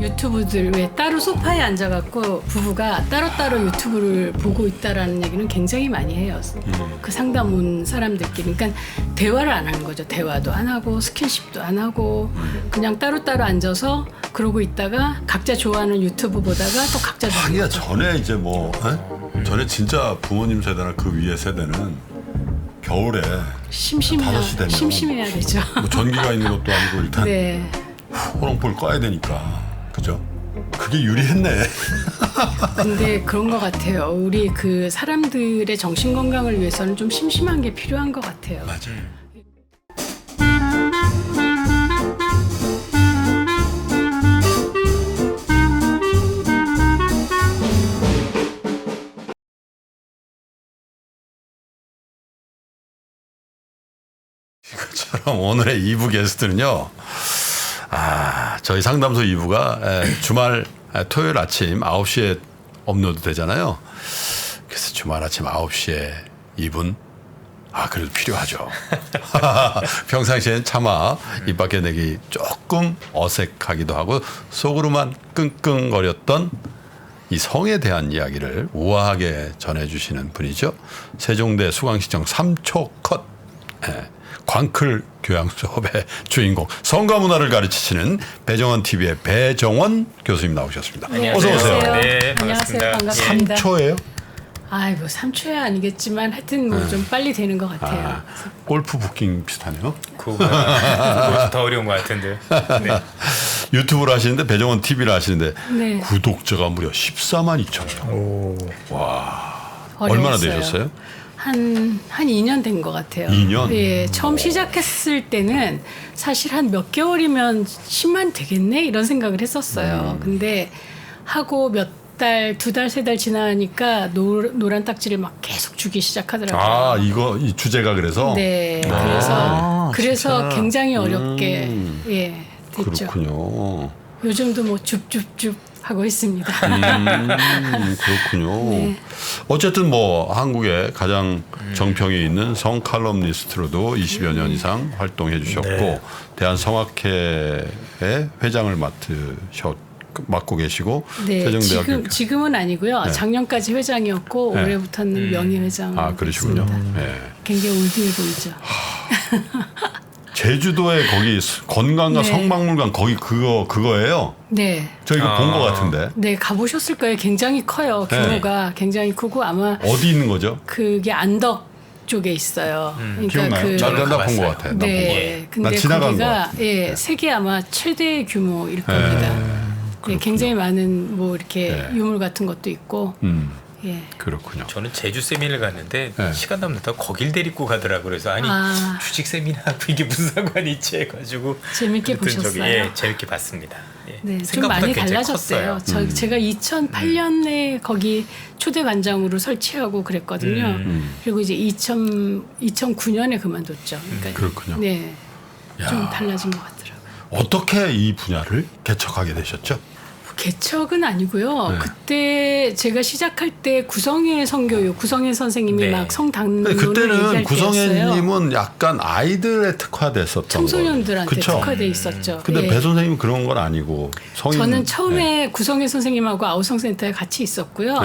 유튜브들 왜 따로 소파에 앉아갖고 부부가 따로따로 유튜브를 보고 있다라는 얘기는 굉장히 많이 해요. 그 상담 온 사람들끼리. 그러니까 대화를 안 하는 거죠. 대화도 안 하고 스킨십도 안 하고 그냥 따로따로 앉아서 그러고 있다가 각자 좋아하는 유튜브 보다가 또 각자 하기야 전에 이제 뭐 전에 진짜 부모님 세대나 그 위에 세대는 겨울에 5시 되면 심심해야 되죠. 뭐 전기가 있는 것도 아니고 일단 네. 호롱불 꺼야 되니까 그죠? 그게 유리했네. 근데 그런 것 같아요. 우리 그 사람들의 정신 건강을 위해서는 좀 심심한 게 필요한 것 같아요. 맞아요. 이것처럼 오늘의 2부 게스트는요. 저희 상담소 2부가 주말 토요일 아침 9시에 업로드 되잖아요. 그래서 주말 아침 9시에 이분 그래도 필요하죠. 평상시엔 차마 입 밖에 내기 조금 어색하기도 하고 속으로만 끙끙거렸던 이 성에 대한 이야기를 우아하게 전해주시는 분이죠. 세종대 수강시청 3초 컷 광클 교양 수업의 주인공, 성가 문화를 가르치시는 배정원 TV의 배정원 교수님 나오셨습니다. 네, 어서 오세요. 네, 반갑습니다. 반갑습니다. 3초예요? 아이고 3초야 아니겠지만 하여튼 뭐 좀 빨리 되는 것 같아요. 골프 부킹 비슷하네요. 그거 더 어려운 것 같은데. 네. 유튜브를 하시는데 배정원 TV를 하시는데 네. 구독자가 무려 14만 2천 명. 얼마나 되셨어요? 한 2년 된 것 같아요. 2년? 예, 처음 시작했을 때는 사실 한 몇 개월이면 10만 되겠네 이런 생각을 했었어요. 근데 하고 몇 달, 2달, 3달 지나니까 노란 딱지를 막 계속 주기 시작하더라고요. 이 주제가 그래서? 네, 그래서 굉장히 어렵게 됐죠. 그렇군요. 요즘도 뭐 줍줍줍 하고 있습니다. 그렇군요. 네. 어쨌든 뭐 한국의 가장 정평이 있는 성 칼럼니스트로도 20여 년 이상 활동해 주셨고 대한성악회의 회장을 맡고 계시고 네, 세종대학교 지금은 아니고요. 작년까지 회장이었고 올해부터는 명예회장. 그러시군요. 네. 굉장히 올드해 보이죠. 제주도에 거기 건강과 성박물관 거기 그거예요. 네. 저 이거 본 것 같은데. 네, 가보셨을 거예요. 굉장히 커요. 규모가 굉장히 크고 아마 어디 있는 거죠? 그게 안덕 쪽에 있어요. 기억나요? 나도 본 것 같아요. 네, 근데 거기가 세계 아마 최대 규모일 겁니다. 굉장히 많은 뭐 이렇게 유물 같은 것도 있고. 그렇군요. 저는 제주 세미나를 갔는데 시간 남는다고 거길 데리고 가더라고요. 그래서 휴식 세미나하고 이게 무슨 상관이 있지 해가지고 재밌게 보셨어요? 재밌게 봤습니다. 네, 좀 많이 달라졌어요. 제가 2008년에 거기 초대관장으로 설치하고 그랬거든요. 그리고 이제 2009년에 그만뒀죠. 그러니까 그렇군요. 네, 좀 달라진 것 같더라고요. 어떻게 이 분야를 개척하게 되셨죠? 개척은 아니고요. 그때 제가 시작할 때 구성애 선교육, 구성애 선생님이 막 성당론을 그때는 얘기할 구성애님은 약간 아이들에 특화됐었던 청소년들한테 그쵸? 특화돼 있었죠. 근데 배 선생님은 그런 건 아니고 성인. 저는 처음에 구성애 선생님하고 아우성센터에 같이 있었고요.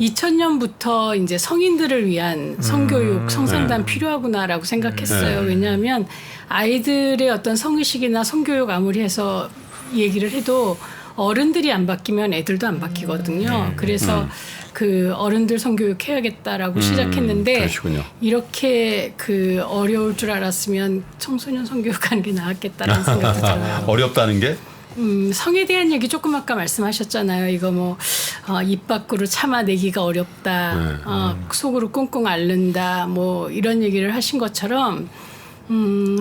2000년부터 이제 성인들을 위한 성교육, 성상담 필요하구나라고 생각했어요. 왜냐하면 아이들의 어떤 성의식이나 성교육 아무리 해서 얘기를 해도 어른들이 안 바뀌면 애들도 안 바뀌거든요. 그래서 그 어른들 성교육 해야겠다라고 시작했는데 그러시군요. 이렇게 그 어려울 줄 알았으면 청소년 성교육하는 게 나았겠다는 생각도 들어요. 어렵다는 게? 성에 대한 얘기 조금 아까 말씀하셨잖아요. 이거 뭐 입 밖으로 참아내기가 어렵다. 속으로 꽁꽁 앓는다. 뭐 이런 얘기를 하신 것처럼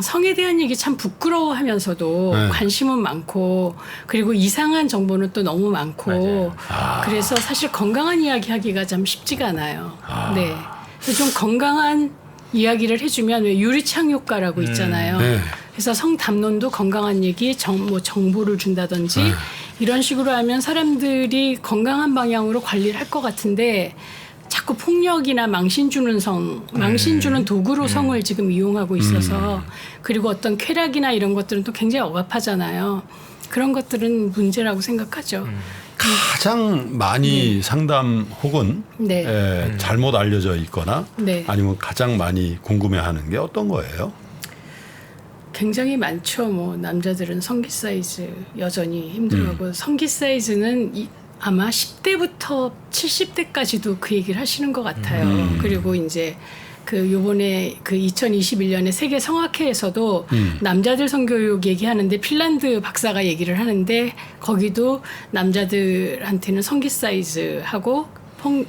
성에 대한 얘기 참 부끄러워하면서도 관심은 많고 그리고 이상한 정보는 또 너무 많고 그래서 사실 건강한 이야기 하기가 참 쉽지가 않아요. 네. 그래서 좀 건강한 이야기를 해주면 왜 유리창 효과라고 있잖아요. 그래서 성담론도 건강한 얘기, 정보를 준다든지 이런 식으로 하면 사람들이 건강한 방향으로 관리를 할 것 같은데 자꾸 폭력이나 망신 주는 망신 주는 도구로 성을 지금 이용하고 있어서 그리고 어떤 쾌락이나 이런 것들은 또 굉장히 억압하잖아요. 그런 것들은 문제라고 생각하죠. 가장 많이 상담 혹은 네. 잘못 알려져 있거나 네. 아니면 가장 많이 궁금해하는 게 어떤 거예요? 굉장히 많죠. 뭐 남자들은 성기 사이즈 여전히 힘들어하고 성기 사이즈는 아마 10대부터 70대까지도 그 얘기를 하시는 것 같아요. 그리고 이제 그 요번에 그 2021년에 세계 성악회에서도 남자들 성교육 얘기하는데 핀란드 박사가 얘기를 하는데 거기도 남자들한테는 성기 사이즈하고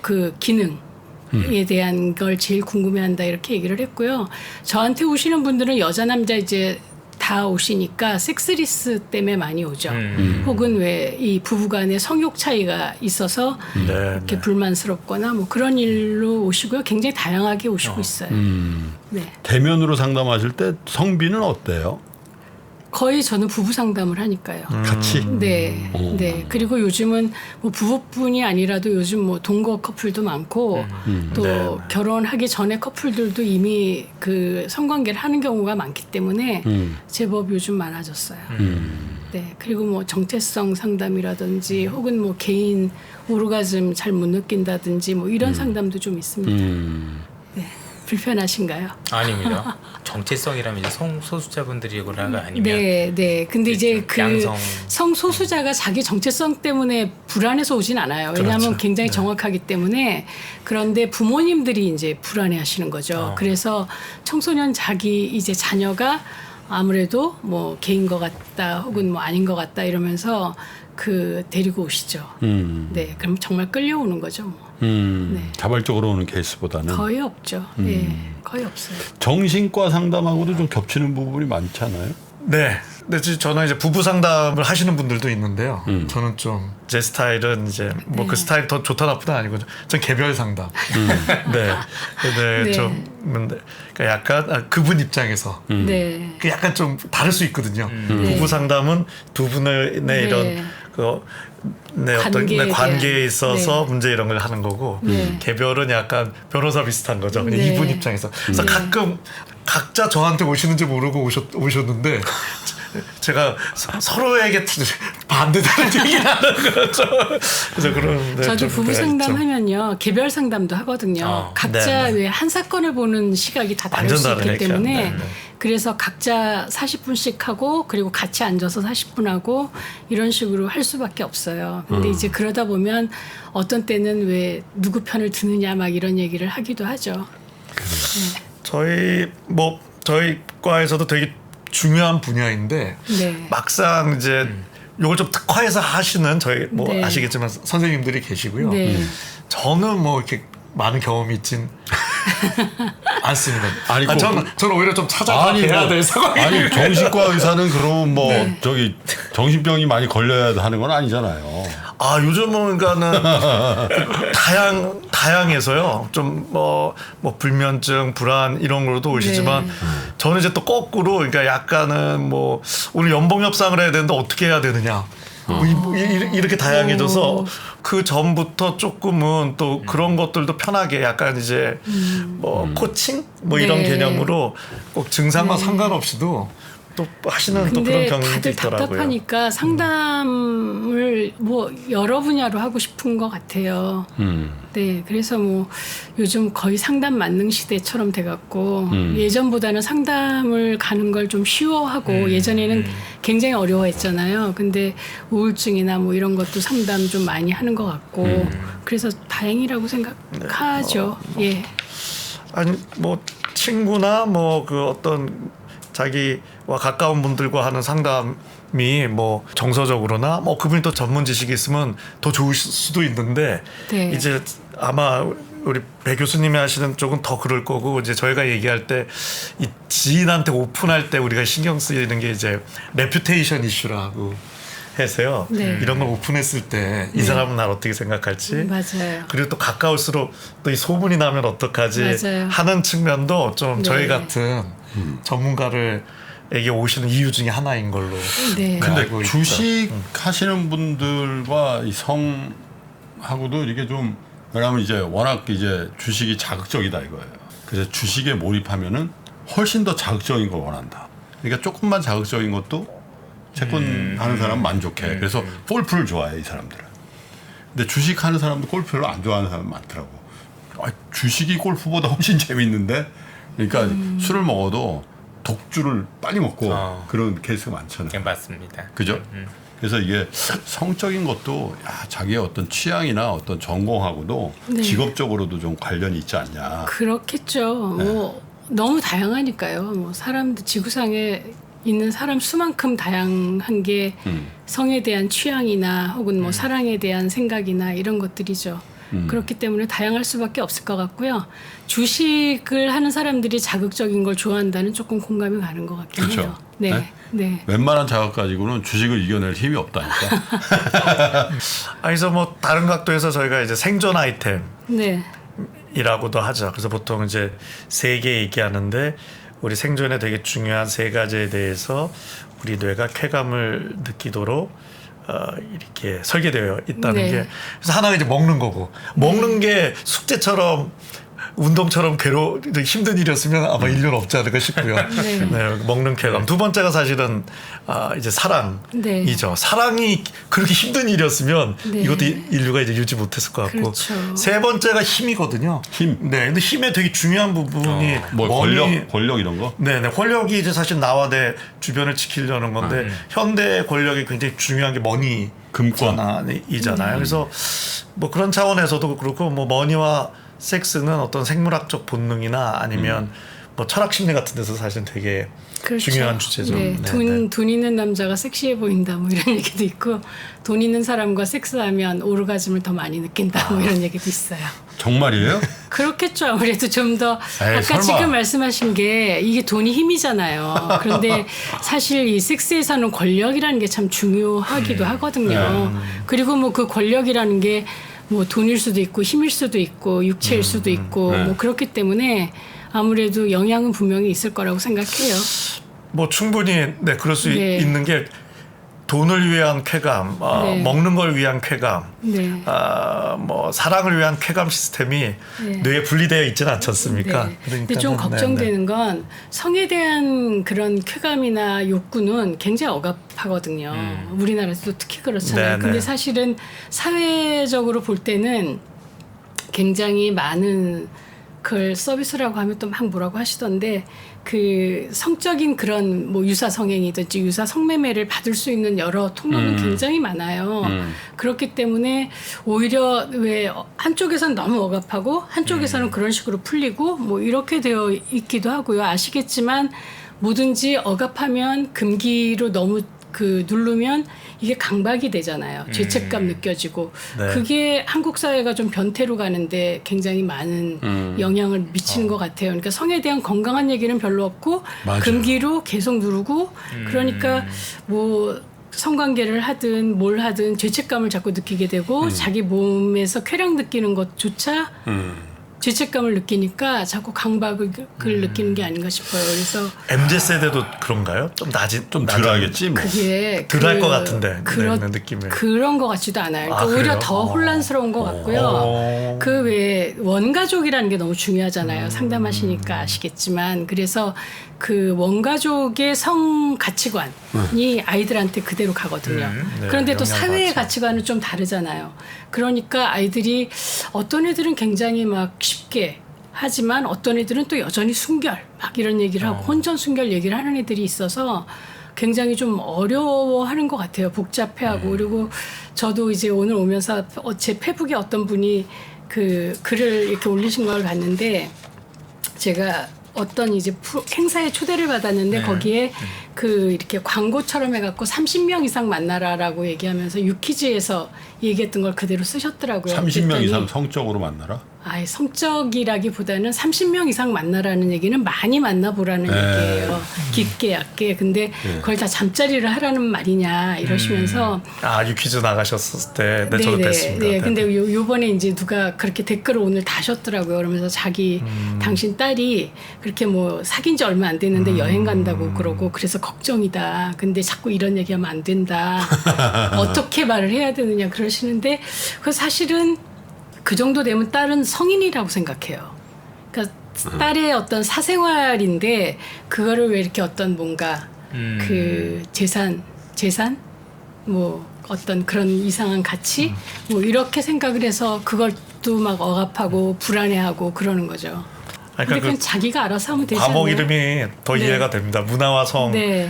그 기능에 대한 걸 제일 궁금해한다 이렇게 얘기를 했고요. 저한테 오시는 분들은 여자 남자 이제 다 오시니까 섹스리스 때문에 많이 오죠. 혹은 왜 이 부부간의 성욕 차이가 있어서 이렇게 불만스럽거나 뭐 그런 일로 오시고요. 굉장히 다양하게 오시고 있어요. 네. 대면으로 상담하실 때 성비는 어때요? 거의 저는 부부 상담을 하니까요. 같이? 네, 네. 그리고 요즘은 뭐 부부뿐이 아니라도 요즘 뭐 동거 커플도 많고 또 결혼하기 전에 커플들도 이미 그 성관계를 하는 경우가 많기 때문에 제법 요즘 많아졌어요. 네. 그리고 뭐 정체성 상담이라든지 혹은 뭐 개인 오르가즘 잘 못 느낀다든지 뭐 이런 상담도 좀 있습니다. 네. 불편하신가요? 아닙니다. 정체성이라면 이제 성소수자분들이 그러가 아니면 네, 네. 근데 이제 그 양성. 성소수자가 자기 정체성 때문에 불안해서 오진 않아요. 왜냐하면 그렇죠. 굉장히 정확하기 때문에. 그런데 부모님들이 이제 불안해하시는 거죠. 그래서 청소년 자기 이제 자녀가 아무래도 뭐 개인 것 같다 혹은 뭐 아닌 것 같다 이러면서 그 데리고 오시죠. 네, 그럼 정말 끌려오는 거죠. 뭐. 네. 자발적으로 오는 케이스보다는 거의 없죠. 예, 거의 없어요. 정신과 상담하고도 좀 겹치는 부분이 많잖아요. 네. 근데 저는 이제 부부 상담을 하시는 분들도 있는데요. 저는 좀 제 스타일은 이제 뭐 그 스타일이 더 좋다 나쁘다 아니고 전 개별 상담. 네. 근데 네. 좀 그러니까 약간 그분 입장에서 네. 그 약간 좀 다를 수 있거든요. 네. 부부 상담은 두 분의 네. 이런 그 어떤 관계에 관계에 대한. 있어서 네. 문제 이런 걸 하는 거고 네. 개별은 약간 변호사 비슷한 거죠. 그냥 네. 이분 입장에서. 그래서 네. 가끔 각자 저한테 오시는지 모르고 오셨는데 제가 서로에게 반대되는 얘기를 하는 거죠. 그래서 그런데 저도 부부 좀 상담하면요 개별 상담도 하거든요. 각자 네. 왜 한 사건을 보는 시각이 다 다를 완전 수 있기 다르니까. 때문에 네, 네. 그래서 각자 40분씩 하고 그리고 같이 앉아서 40분 하고 이런 식으로 할 수밖에 없어요. 근데 이제 그러다 보면 어떤 때는 왜 누구 편을 드느냐 막 이런 얘기를 하기도 하죠. 저희 과에서도 되게 중요한 분야인데 네. 막상 이제 요걸 좀 특화해서 하시는 저희 뭐 네. 아시겠지만 선생님들이 계시고요. 네. 저는 뭐 이렇게 많은 경험이 있진 않습니다. 아니, 저는 오히려 좀 찾아가야 될 상황이. 아니 정신과 의사는 그럼 뭐 저기 정신병이 많이 걸려야 하는 건 아니잖아요. 아 요즘은 그러니까는 다양해서요. 좀 뭐 불면증, 불안 이런 걸로도 오시지만 네. 저는 이제 또 거꾸로 그러니까 약간은 뭐 오늘 연봉 협상을 해야 되는데 어떻게 해야 되느냐. 이렇게 다양해져서 그 전부터 조금은 또 그런 것들도 편하게 약간 이제 뭐 코칭 뭐 이런 네. 개념으로 꼭 증상과 상관없이도 또 하시는 또 그런 근데 경우도 다들 있더라고요. 답답하니까 상담을 뭐 여러 분야로 하고 싶은 것 같아요. 네, 그래서 뭐 요즘 거의 상담 만능 시대처럼 돼갖고 예전보다는 상담을 가는 걸 좀 쉬워하고 예전에는 굉장히 어려워했잖아요. 근데 우울증이나 뭐 이런 것도 상담 좀 많이 하는 것 같고 그래서 다행이라고 생각하죠. 예. 아니 뭐 친구나 뭐 그 어떤 자기와 가까운 분들과 하는 상담이 뭐 정서적으로나 뭐 그분이 또 전문 지식이 있으면 더 좋을 수도 있는데 네. 이제 아마 우리 배 교수님이 하시는 쪽은 더 그럴 거고 이제 저희가 얘기할 때 이 지인한테 오픈할 때 우리가 신경 쓰이는 게 이제 레퓨테이션 이슈라고 해서요. 네. 이런 걸 오픈했을 때 이 사람은 날 어떻게 생각할지 맞아요. 그리고 또 가까울수록 또 이 소문이 나면 어떡하지 맞아요. 하는 측면도 좀 네. 저희 같은 전문가에게 오시는 이유 중에 하나인 걸로. 네. 근데 알고 있죠. 주식 하시는 분들과 이 성하고도 이게 좀 왜냐하면 이제 워낙 이제 주식이 자극적이다 이거예요. 그래서 주식에 몰입하면은 훨씬 더 자극적인 걸 원한다. 그러니까 조금만 자극적인 것도 채권 하는 사람은 만족해. 그래서 골프를 좋아해 이 사람들은. 근데 주식 하는 사람도 골프를 안 좋아하는 사람 많더라고. 주식이 골프보다 훨씬 재밌는데, 그러니까 술을 먹어도 독주를 빨리 먹고 그런 케이스가 많잖아요. 네, 맞습니다. 그죠? 그래서 이게 성적인 것도 자기의 어떤 취향이나 어떤 전공하고도 네. 직업적으로도 좀 관련이 있지 않냐. 그렇겠죠. 뭐 너무 다양하니까요. 뭐 사람들 지구상에 있는 사람 수만큼 다양한 게 성에 대한 취향이나 혹은 뭐 사랑에 대한 생각이나 이런 것들이죠. 그렇기 때문에 다양할 수밖에 없을 것 같고요. 주식을 하는 사람들이 자극적인 걸 좋아한다는 조금 공감이 가는 것 같긴 그렇죠. 해요. 네. 네? 네. 웬만한 자극 가지고는 주식을 이겨낼 힘이 없다니까. 그래서 뭐 다른 각도에서 저희가 이제 생존 아이템 네. 이라고도 하죠. 그래서 보통 이제 3개 얘기하는데 우리 생존에 되게 중요한 3가지에 대해서 우리 뇌가 쾌감을 느끼도록 이렇게 설계되어 있다는 네. 게 그래서 하나가 이제 먹는 거고 먹는 게 숙제처럼 운동처럼 힘든 일이었으면 아마 인류는 없지 않을까 싶고요. 네. 네, 먹는 쾌감. 두 번째가 사실은 이제 사랑이죠. 네. 사랑이 그렇게 힘든 일이었으면 네. 이것도 인류가 이제 유지 못했을 것 같고. 그렇죠. 세 번째가 힘이거든요. 힘. 네, 근데 힘의 되게 중요한 부분이 뭐 권력 이런 거? 네네, 권력이 이제 사실 나와 내 주변을 지키려는 건데 현대 권력이 굉장히 중요한 게 머니 권한이잖아요. 그래서 뭐 그런 차원에서도 그렇고 뭐 머니와 섹스는 어떤 생물학적 본능이나 아니면 뭐 철학 심리 같은 데서 사실은 되게 그렇죠. 중요한 주제죠. 네. 돈 있는 남자가 섹시해 보인다 뭐 이런 얘기도 있고 돈 있는 사람과 섹스하면 오르가즘을 더 많이 느낀다 뭐 이런 얘기도 있어요. 정말이에요? 그렇겠죠. 아무래도 좀 더 아까 설마. 지금 말씀하신 게 이게 돈이 힘이잖아요. 그런데 사실 이 섹스에서는 권력이라는 게 참 중요하기도 하거든요. 그리고 뭐 그 권력이라는 게 뭐 돈일 수도 있고 힘일 수도 있고 육체일 수도 있고 뭐 그렇기 때문에 아무래도 영향은 분명히 있을 거라고 생각해요. 뭐 충분히 네 그럴 수 네. 있는 게 돈을 위한 쾌감, 네. 먹는 걸 위한 쾌감, 네. 뭐 사랑을 위한 쾌감 시스템이 네. 뇌에 분리되어 있지는 않지 않습니까? 네. 근데 좀 그러니까는, 걱정되는 건 성에 대한 그런 쾌감이나 욕구는 굉장히 억압하거든요. 우리나라에서도 특히 그렇잖아요. 네, 근데 네. 사실은 사회적으로 볼 때는 굉장히 많은 그걸 서비스라고 하면 또 막 뭐라고 하시던데 그 성적인 그런 뭐 유사 성행이든지 유사 성매매를 받을 수 있는 여러 통로는 굉장히 많아요. 그렇기 때문에 오히려 왜 한쪽에서는 너무 억압하고 한쪽에서는 그런 식으로 풀리고 뭐 이렇게 되어 있기도 하고요. 아시겠지만 뭐든지 억압하면 금기로 너무 그 누르면 이게 강박이 되잖아요. 죄책감 느껴지고 네. 그게 한국 사회가 좀 변태로 가는데 굉장히 많은 영향을 미치는 것 같아요. 그러니까 성에 대한 건강한 얘기는 별로 없고 맞아요. 금기로 계속 누르고 그러니까 뭐 성관계를 하든 뭘 하든 죄책감을 자꾸 느끼게 되고 자기 몸에서 쾌락 느끼는 것조차 죄책감을 느끼니까 자꾸 강박을 느끼는 게 아닌가 싶어요. 그래서 MZ 세대도 그런가요? 좀 낮은 좀 덜하겠지 뭐. 그게 덜할 것 같은데 그런 네, 느낌을. 그런 것 같지도 않아요. 그러니까 아, 오히려 그래요? 더 혼란스러운 것 같고요. 그 외에 원가족이라는 게 너무 중요하잖아요. 상담하시니까 아시겠지만 그래서 그 원가족의 성 가치관이 아이들한테 그대로 가거든요. 네, 그런데 또 영향 사회의 받죠. 가치관은 좀 다르잖아요. 그러니까 아이들이 어떤 애들은 굉장히 막 쉽게 하지만 어떤 애들은 또 여전히 순결 막 이런 얘기를 하고 혼전 순결 얘기를 하는 애들이 있어서 굉장히 좀 어려워하는 것 같아요. 복잡해하고 그리고 저도 이제 오늘 오면서 제 페북에 어떤 분이 그 글을 이렇게 올리신 걸 봤는데 제가 어떤 이제 행사에 초대를 받았는데 거기에 그 이렇게 광고처럼 해갖고 30명 이상 만나라라고 얘기하면서 유퀴즈에서 얘기했던 걸 그대로 쓰셨더라고요. 30명 그랬더니 이상 성적으로 만나라? 아예 성적이라기보다는 30명 이상 만나라는 얘기는 많이 만나보라는 얘기예요. 깊게 얕게. 근데 그걸 다 잠자리를 하라는 말이냐 이러시면서 유퀴즈 나가셨을 때 네, 저도 뵀습니다. 네, 근데 요번에 이제 누가 그렇게 댓글을 오늘 다셨더라고요. 그러면서 자기 당신 딸이 그렇게 뭐 사귄 지 얼마 안 됐는데 여행 간다고 그러고 그래서 걱정이다. 근데 자꾸 이런 얘기하면 안 된다. 어떻게 말을 해야 되느냐 그러시는데 그 사실은 그 정도 되면 딸은 성인이라고 생각해요. 그러니까 딸의 어떤 사생활인데 그거를 왜 이렇게 어떤 뭔가 그 재산 재산, 뭐 어떤 그런 이상한 가치, 뭐 이렇게 생각을 해서 그것도 막 억압하고 불안해하고 그러는 거죠. 근데 그냥 자기가 알아서 하면 되지 과목 않나요? 이름이 더 네. 이해가 됩니다. 문화와 성인 네.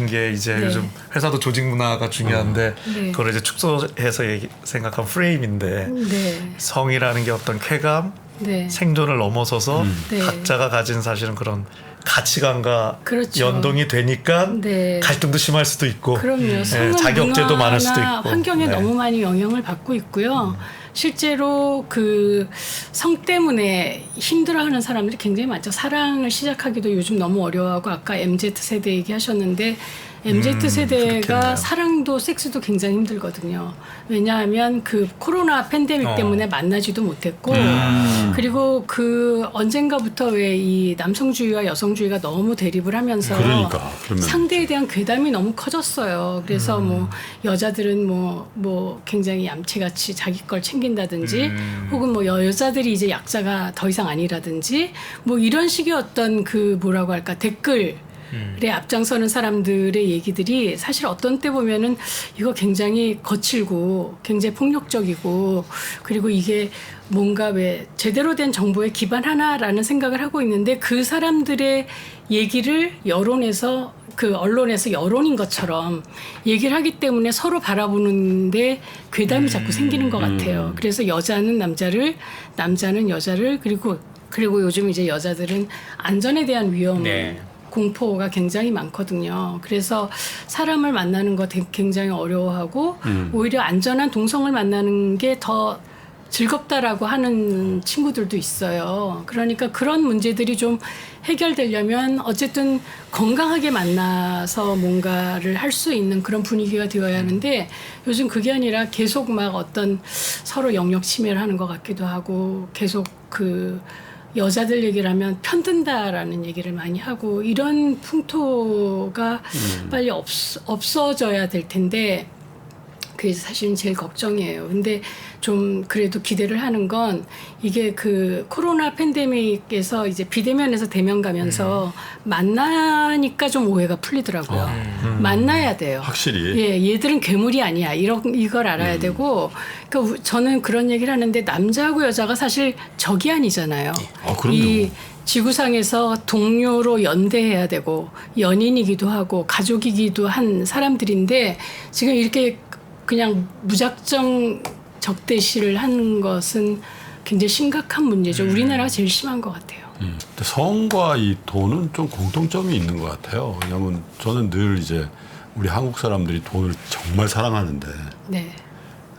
게 이제 네. 요즘 회사도 조직 문화가 중요한데 네. 그걸 이제 축소해서 생각한 프레임인데 네. 성이라는 게 어떤 쾌감, 네. 생존을 넘어서서 네. 각자가 가진 사실은 그런 가치관과 그렇죠. 연동이 되니까 네. 갈등도 심할 수도 있고 그럼요. 성은 자기 억제도 많을 수도 문화나 있고 환경에 네. 너무 많이 영향을 받고 있고요. 실제로 그 성 때문에 힘들어하는 사람들이 굉장히 많죠. 사랑을 시작하기도 요즘 너무 어려워하고 아까 MZ 세대 얘기하셨는데 MZ 세대가 그렇겠네요. 사랑도 섹스도 굉장히 힘들거든요. 왜냐하면 그 코로나 팬데믹 때문에 만나지도 못했고 그리고 그 언젠가부터 왜 이 남성주의와 여성주의가 너무 대립을 하면서 그러니까 그러면 상대에 대한 괴담이 너무 커졌어요. 그래서 뭐 여자들은 뭐 굉장히 얌체같이 자기 걸 챙긴다든지 혹은 뭐 여자들이 이제 약자가 더 이상 아니라든지 뭐 이런 식의 어떤 그 뭐라고 할까 댓글에 앞장서는 사람들의 얘기들이 사실 어떤 때 보면은 이거 굉장히 거칠고 굉장히 폭력적이고 그리고 이게 뭔가 왜 제대로 된 정보에 기반하나라는 생각을 하고 있는데 그 사람들의 얘기를 여론에서 그 언론에서 여론인 것처럼 얘기를 하기 때문에 서로 바라보는데 괴담이 자꾸 생기는 것 같아요. 그래서 여자는 남자를, 남자는 여자를 그리고 요즘 이제 여자들은 안전에 대한 위험 네. 공포가 굉장히 많거든요. 그래서 사람을 만나는 거 굉장히 어려워하고 오히려 안전한 동성을 만나는 게 더 즐겁다라고 하는 친구들도 있어요. 그러니까 그런 문제들이 좀 해결되려면 어쨌든 건강하게 만나서 뭔가를 할 수 있는 그런 분위기가 되어야 하는데 요즘 그게 아니라 계속 막 어떤 서로 영역 침해를 하는 것 같기도 하고 계속 그 여자들 얘기를 하면 편든다라는 얘기를 많이 하고 이런 풍토가 빨리 없어져야 될 텐데 그게 사실은 제일 걱정이에요. 근데 좀 그래도 기대를 하는 건 이게 그 코로나 팬데믹에서 이제 비대면에서 대면 가면서 만나니까 좀 오해가 풀리더라고요. 만나야 돼요. 확실히. 예, 얘들은 괴물이 아니야. 이걸 알아야 되고. 그러니까 저는 그런 얘기를 하는데 남자하고 여자가 사실 적이 아니잖아요. 그럼요. 이 지구상에서 동료로 연대해야 되고 연인이기도 하고 가족이기도 한 사람들인데 지금 이렇게 그냥 무작정 적대시를 하는 것은 굉장히 심각한 문제죠. 우리나라가 제일 심한 것 같아요. 근데 성과 이 돈은 좀 공통점이 있는 것 같아요. 왜냐하면 저는 늘 이제 우리 한국 사람들이 돈을 정말 사랑하는데 네.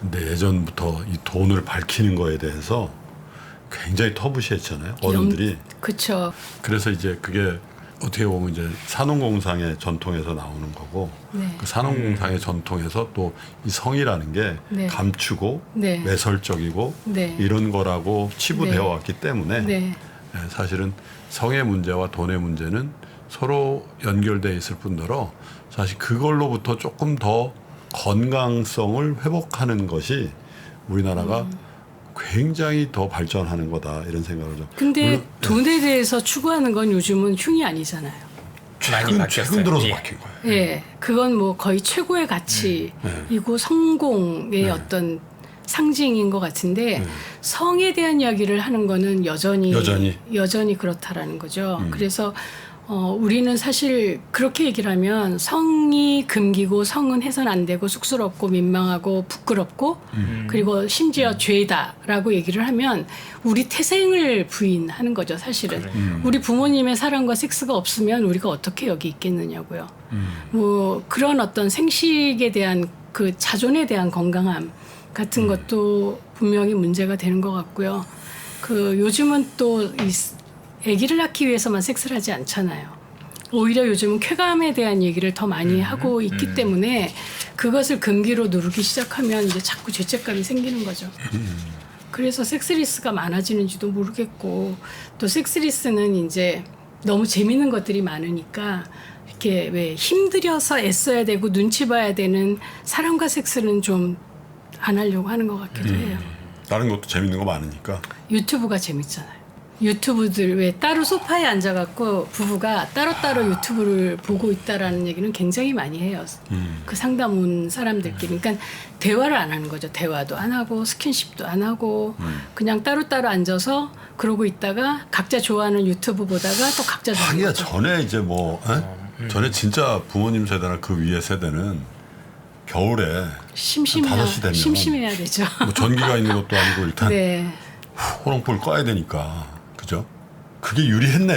근데 예전부터 이 돈을 밝히는 거에 대해서 굉장히 터부시했잖아요. 어른들이. 그렇죠. 그래서 이제 그게 어떻게 보면 이제 산업공상의 전통에서 나오는 거고 네. 그 산업공상의 전통에서 또 이 성이라는 게 네. 감추고 네. 매설적이고 네. 이런 거라고 치부되어 네. 왔기 때문에 네. 사실은 성의 문제와 돈의 문제는 서로 연결되어 있을 뿐더러 사실 그걸로부터 조금 더 건강성을 회복하는 것이 우리나라가 굉장히 더 발전하는 거다 이런 생각을 좀. 근데 물론, 돈에 대해서 추구하는 건 요즘은 흉이 아니잖아요. 많이 바뀌었어요. 최근 들어서 예. 바뀐 거예요. 예, 그건 뭐 거의 최고의 가치이고 성공의 어떤 상징인 것 같은데 성에 대한 이야기를 하는 거는 여전히 그렇다라는 거죠. 그래서 우리는 사실 그렇게 얘기를 하면 성이 금기고 성은 해선 안 되고 쑥스럽고 민망하고 부끄럽고 그리고 심지어 죄다라고 얘기를 하면 우리 태생을 부인하는 거죠. 사실은 우리 부모님의 사랑과 섹스가 없으면 우리가 어떻게 여기 있겠느냐고요. 뭐 그런 어떤 생식에 대한 그 자존에 대한 건강함 같은 것도 분명히 문제가 되는 것 같고요. 그 요즘은 또 아기를 낳기 위해서만 섹스를 하지 않잖아요. 오히려 요즘은 쾌감에 대한 얘기를 더 많이 하고 있기 때문에 그것을 금기로 누르기 시작하면 이제 자꾸 죄책감이 생기는 거죠. 그래서 섹스리스가 많아지는지도 모르겠고 또 섹스리스는 이제 너무 재밌는 것들이 많으니까 이렇게 왜 힘들여서 애써야 되고 눈치 봐야 되는 사랑과 섹스는 좀 안 하려고 하는 것 같기도 해요. 다른 것도 재밌는 거 많으니까. 유튜브가 재밌잖아요. 유튜브들 왜 따로 소파에 앉아갖고 부부가 따로따로 유튜브를 보고 있다라는 얘기는 굉장히 많이 해요. 그 상담 온 사람들끼리. 그러니까 대화를 안 하는 거죠. 대화도 안 하고 스킨십도 안 하고 그냥 따로따로 앉아서 그러고 있다가 각자 좋아하는 유튜브 보다가 또 각자 하기야 전에 이제 뭐 전에 진짜 부모님 세대나 그 위에 세대는 겨울에 심심해야 5시 되면 심심해야 되죠. 뭐 전기가 있는 것도 아니고 일단 네. 호롱불 꺼야 되니까 그죠? 그게 유리했네.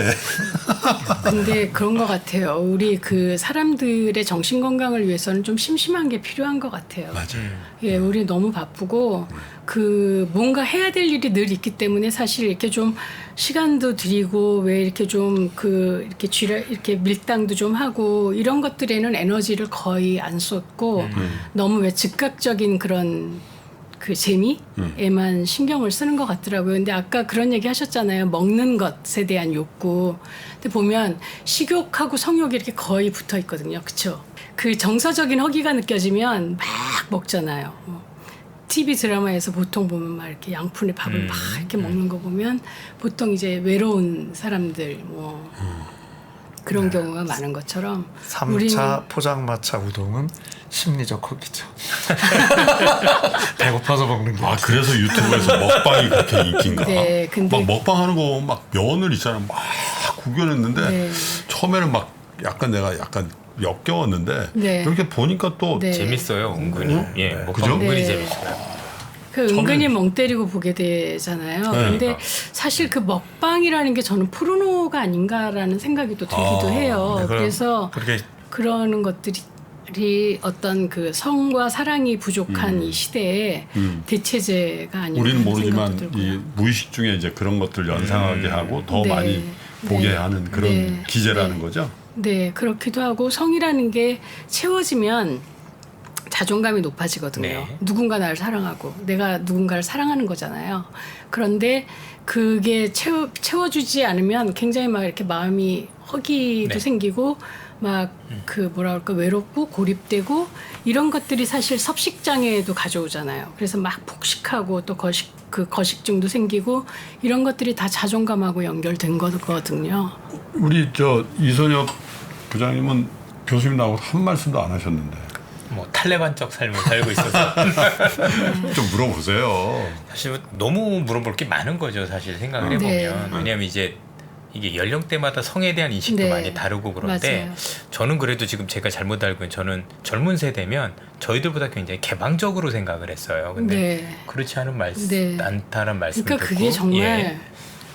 근데 그런 것 같아요. 우리 그 사람들의 정신 건강을 위해서는 좀 심심한 게 필요한 것 같아요. 맞아요. 예, 우리 너무 바쁘고 그 뭔가 해야 될 일이 늘 있기 때문에 사실 이렇게 좀 시간도 들이고 왜 이렇게 좀 그 이렇게 이렇게 밀당도 좀 하고 이런 것들에는 에너지를 거의 안 쏟고 너무 왜 즉각적인 그런 그 재미에만 신경을 쓰는 것 같더라고요. 근데 아까 그런 얘기 하셨잖아요. 먹는 것에 대한 욕구. 근데 보면 식욕하고 성욕이 이렇게 거의 붙어 있거든요. 그렇죠? 그 정서적인 허기가 느껴지면 막 먹잖아요. TV 드라마에서 보통 보면 막 이렇게 양푼에 밥을 막 이렇게 먹는 거 보면 보통 이제 외로운 사람들 뭐 그런 경우가 많은 것처럼 3차 포장마차 우동은 심리적 허기죠. 배고파서 먹는 게. 아 그래서 유튜브에서 먹방이 그렇게 인기인가? 네, 근데 막 먹방하는 거 막 면을 있잖아 막 구겨냈는데 네. 처음에는 막 약간 내가 약간 역겨웠는데 네. 이렇게 보니까 또 네. 재밌어요, 은근히. 예, 먹방 그죠? 은근히 네. 재밌어요. 그 은근히 멍 때리고 보게 되잖아요. 근데 그러니까. 사실 그 먹방이라는 게 저는 포르노가 아닌가라는 생각이 또 들기도 해요. 네, 그래서 그렇게 그러는 것들이 어떤 그 성과 사랑이 부족한 이 시대에 대체제가 아닌가 우리는 하는 모르지만 생각도 들고요. 이 무의식 중에 이제 그런 것들 연상하게 하고 더 네. 많이 보게 네. 하는 그런 네. 기제라는 네. 거죠. 네, 그렇기도 하고 성이라는 게 채워지면 자존감이 높아지거든요. 네. 누군가 나를 사랑하고 내가 누군가를 사랑하는 거잖아요. 그런데 그게 채워주지 않으면 굉장히 막 이렇게 마음이 허기도 네. 생기고 막 그 뭐라 그럴까 외롭고 고립되고 이런 것들이 사실 섭식 장애에도 가져오잖아요. 그래서 막 폭식하고 또 거식증도 생기고 이런 것들이 다 자존감하고 연결된 거거든요. 우리 저 이선엽 부장님은 교수님 나오고 한 말씀도 안 하셨는데 뭐 탈레반적 삶을 살고 있어서 좀 물어보세요. 사실 너무 물어볼 게 많은 거죠. 사실 생각을 해보면 네. 왜냐하면 이제 이게 연령대마다 성에 대한 인식도 네. 많이 다르고 그런데 맞아요. 저는 그래도 지금 제가 잘못 알고 있는 저는 젊은 세대면 저희들보다 굉장히 개방적으로 생각을 했어요. 근데 네. 그렇지 않은 네. 않다는 말씀을 그러니까 듣고 그게 정말 예.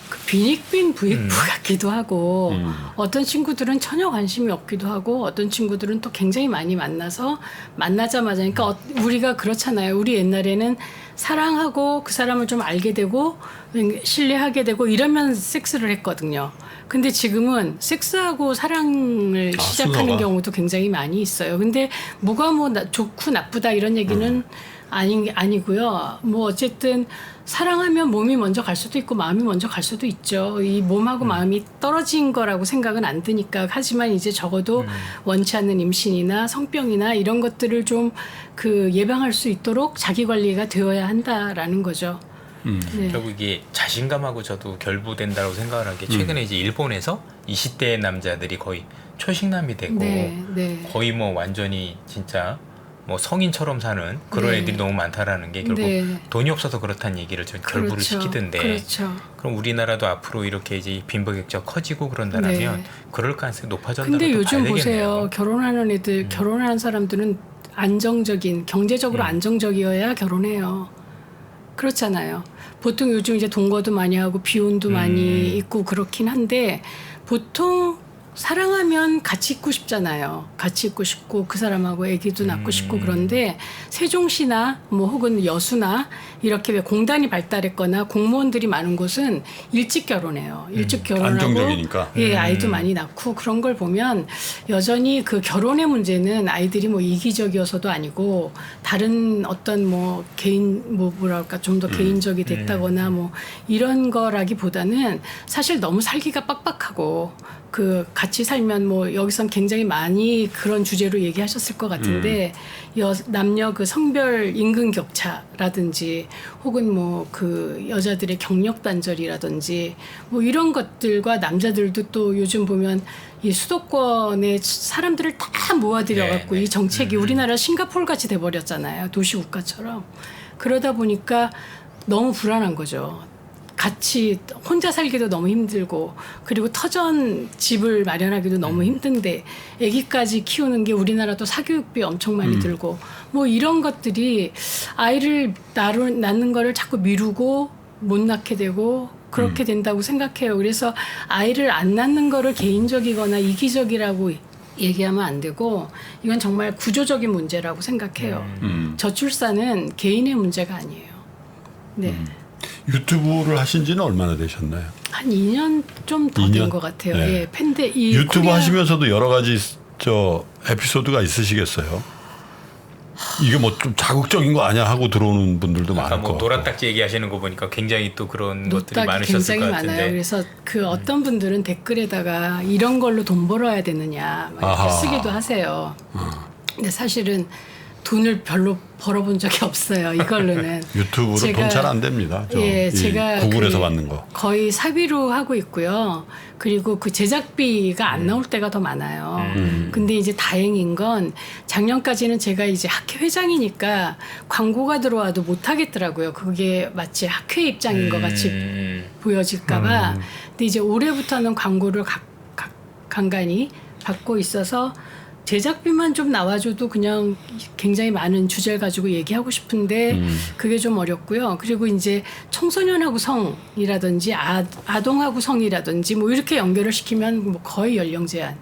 그 빈익빈 부익부 같기도 하고 어떤 친구들은 전혀 관심이 없기도 하고 어떤 친구들은 또 굉장히 많이 만나자마자 그러니까 우리가 그렇잖아요. 우리 옛날에는 사랑하고 그 사람을 좀 알게 되고 신뢰하게 되고 이러면 섹스를 했거든요. 근데 지금은 섹스하고 사랑을 시작하는 순서가. 경우도 굉장히 많이 있어요. 근데 뭐가 뭐 좋고 나쁘다 이런 얘기는 아니고요. 뭐 어쨌든 사랑하면 몸이 먼저 갈 수도 있고 마음이 먼저 갈 수도 있죠. 이 몸하고 마음이 떨어진 거라고 생각은 안 드니까. 하지만 이제 적어도 원치 않는 임신이나 성병이나 이런 것들을 좀 그 예방할 수 있도록 자기 관리가 되어야 한다라는 거죠. 네. 결국 이게 자신감하고 저도 결부된다고 생각을 한 게 최근에 이제 일본에서 20대 남자들이 거의 초식남이 되고 네, 네. 거의 뭐 완전히 진짜 뭐 성인처럼 사는 그런 네. 애들이 너무 많다라는 게 결국 네. 돈이 없어서 그렇다는 얘기를 좀 결부를 그렇죠. 시키던데 그렇죠. 그럼 우리나라도 앞으로 이렇게 이제 빈부격차 커지고 그런다면 네. 그럴 가능성이 높아졌다고 근데 또 요즘 봐야 보세요. 되겠네요. 결혼하는 애들, 결혼하는 사람들은 안정적인, 경제적으로 안정적이어야 결혼해요. 그렇잖아요. 보통 요즘 이제 동거도 많이 하고 비혼도 많이 있고 그렇긴 한데 보통 사랑하면 같이 있고 싶잖아요. 같이 있고 싶고 그 사람하고 아기도 낳고 싶고 그런데 세종시나 뭐 혹은 여수나 이렇게 왜 공단이 발달했거나 공무원들이 많은 곳은 일찍 결혼해요. 일찍 결혼하고 안정적이니까. 예, 아이도 많이 낳고 그런 걸 보면 여전히 그 결혼의 문제는 아이들이 뭐 이기적이어서도 아니고 다른 어떤 뭐 개인 뭐 뭐랄까 좀 더 개인적이 됐다거나 뭐 이런 거라기보다는 사실 너무 살기가 빡빡하고 그 같이 살면 뭐 여기선 굉장히 많이 그런 주제로 얘기하셨을 것 같은데 남녀 그 성별 임금 격차라든지 혹은 뭐 그 여자들의 경력 단절이라든지 뭐 이런 것들과 남자들도 또 요즘 보면 이 수도권에 사람들을 다 모아들여 갖고 네, 네. 이 정책이 우리나라 싱가포르 같이 돼버렸잖아요. 도시 국가처럼. 그러다 보니까 너무 불안한 거죠. 같이 혼자 살기도 너무 힘들고 그리고 터전 집을 마련하기도 너무 힘든데 아기까지 키우는 게 우리나라도 사교육비 엄청 많이 들고 뭐 이런 것들이 아이를 낳는 거를 자꾸 미루고 못 낳게 되고 그렇게 된다고 생각해요. 그래서 아이를 안 낳는 거를 개인적이거나 이기적이라고 얘기하면 안 되고 이건 정말 구조적인 문제라고 생각해요. 저출산은 개인의 문제가 아니에요. 네. 유튜브를 하신 지는 얼마나 되셨나요? 한 2년 좀 더 된 2년? 것 같아요. 네. 예, 팬데 이 유튜브 코리아- 하시면서도 여러 가지 저 에피소드가 있으시겠어요? 이게 뭐 좀 자극적인 거 아니야 하고 들어오는 분들도 많을 아까 것 뭐 같고. 노란딱지 얘기하시는 거 보니까 굉장히 또 그런 것들이 노딱이 많으셨을 굉장히 것 같은데. 많아요. 그래서 그 어떤 분들은 댓글에다가 이런 걸로 돈 벌어야 되느냐 막 이렇게 아하. 쓰기도 하세요. 근데 사실은 돈을 별로 벌어본 적이 없어요. 이걸로는. 유튜브로 돈 잘 안 됩니다. 저 예, 이 제가 구글에서 그 받는 거. 거의 사비로 하고 있고요. 그리고 그 제작비가 안 나올 때가 더 많아요. 근데 이제 다행인 건 작년까지는 제가 이제 학회 회장이니까 광고가 들어와도 못 하겠더라고요. 그게 마치 학회 입장인 것 같이 보여질까봐. 근데 이제 올해부터는 광고를 간간히 받고 있어서 제작비만 좀 나와줘도 그냥 굉장히 많은 주제를 가지고 얘기하고 싶은데 그게 좀 어렵고요. 그리고 이제 청소년하고 성이라든지 아동하고 성이라든지 뭐 이렇게 연결을 시키면 뭐 거의 연령 제한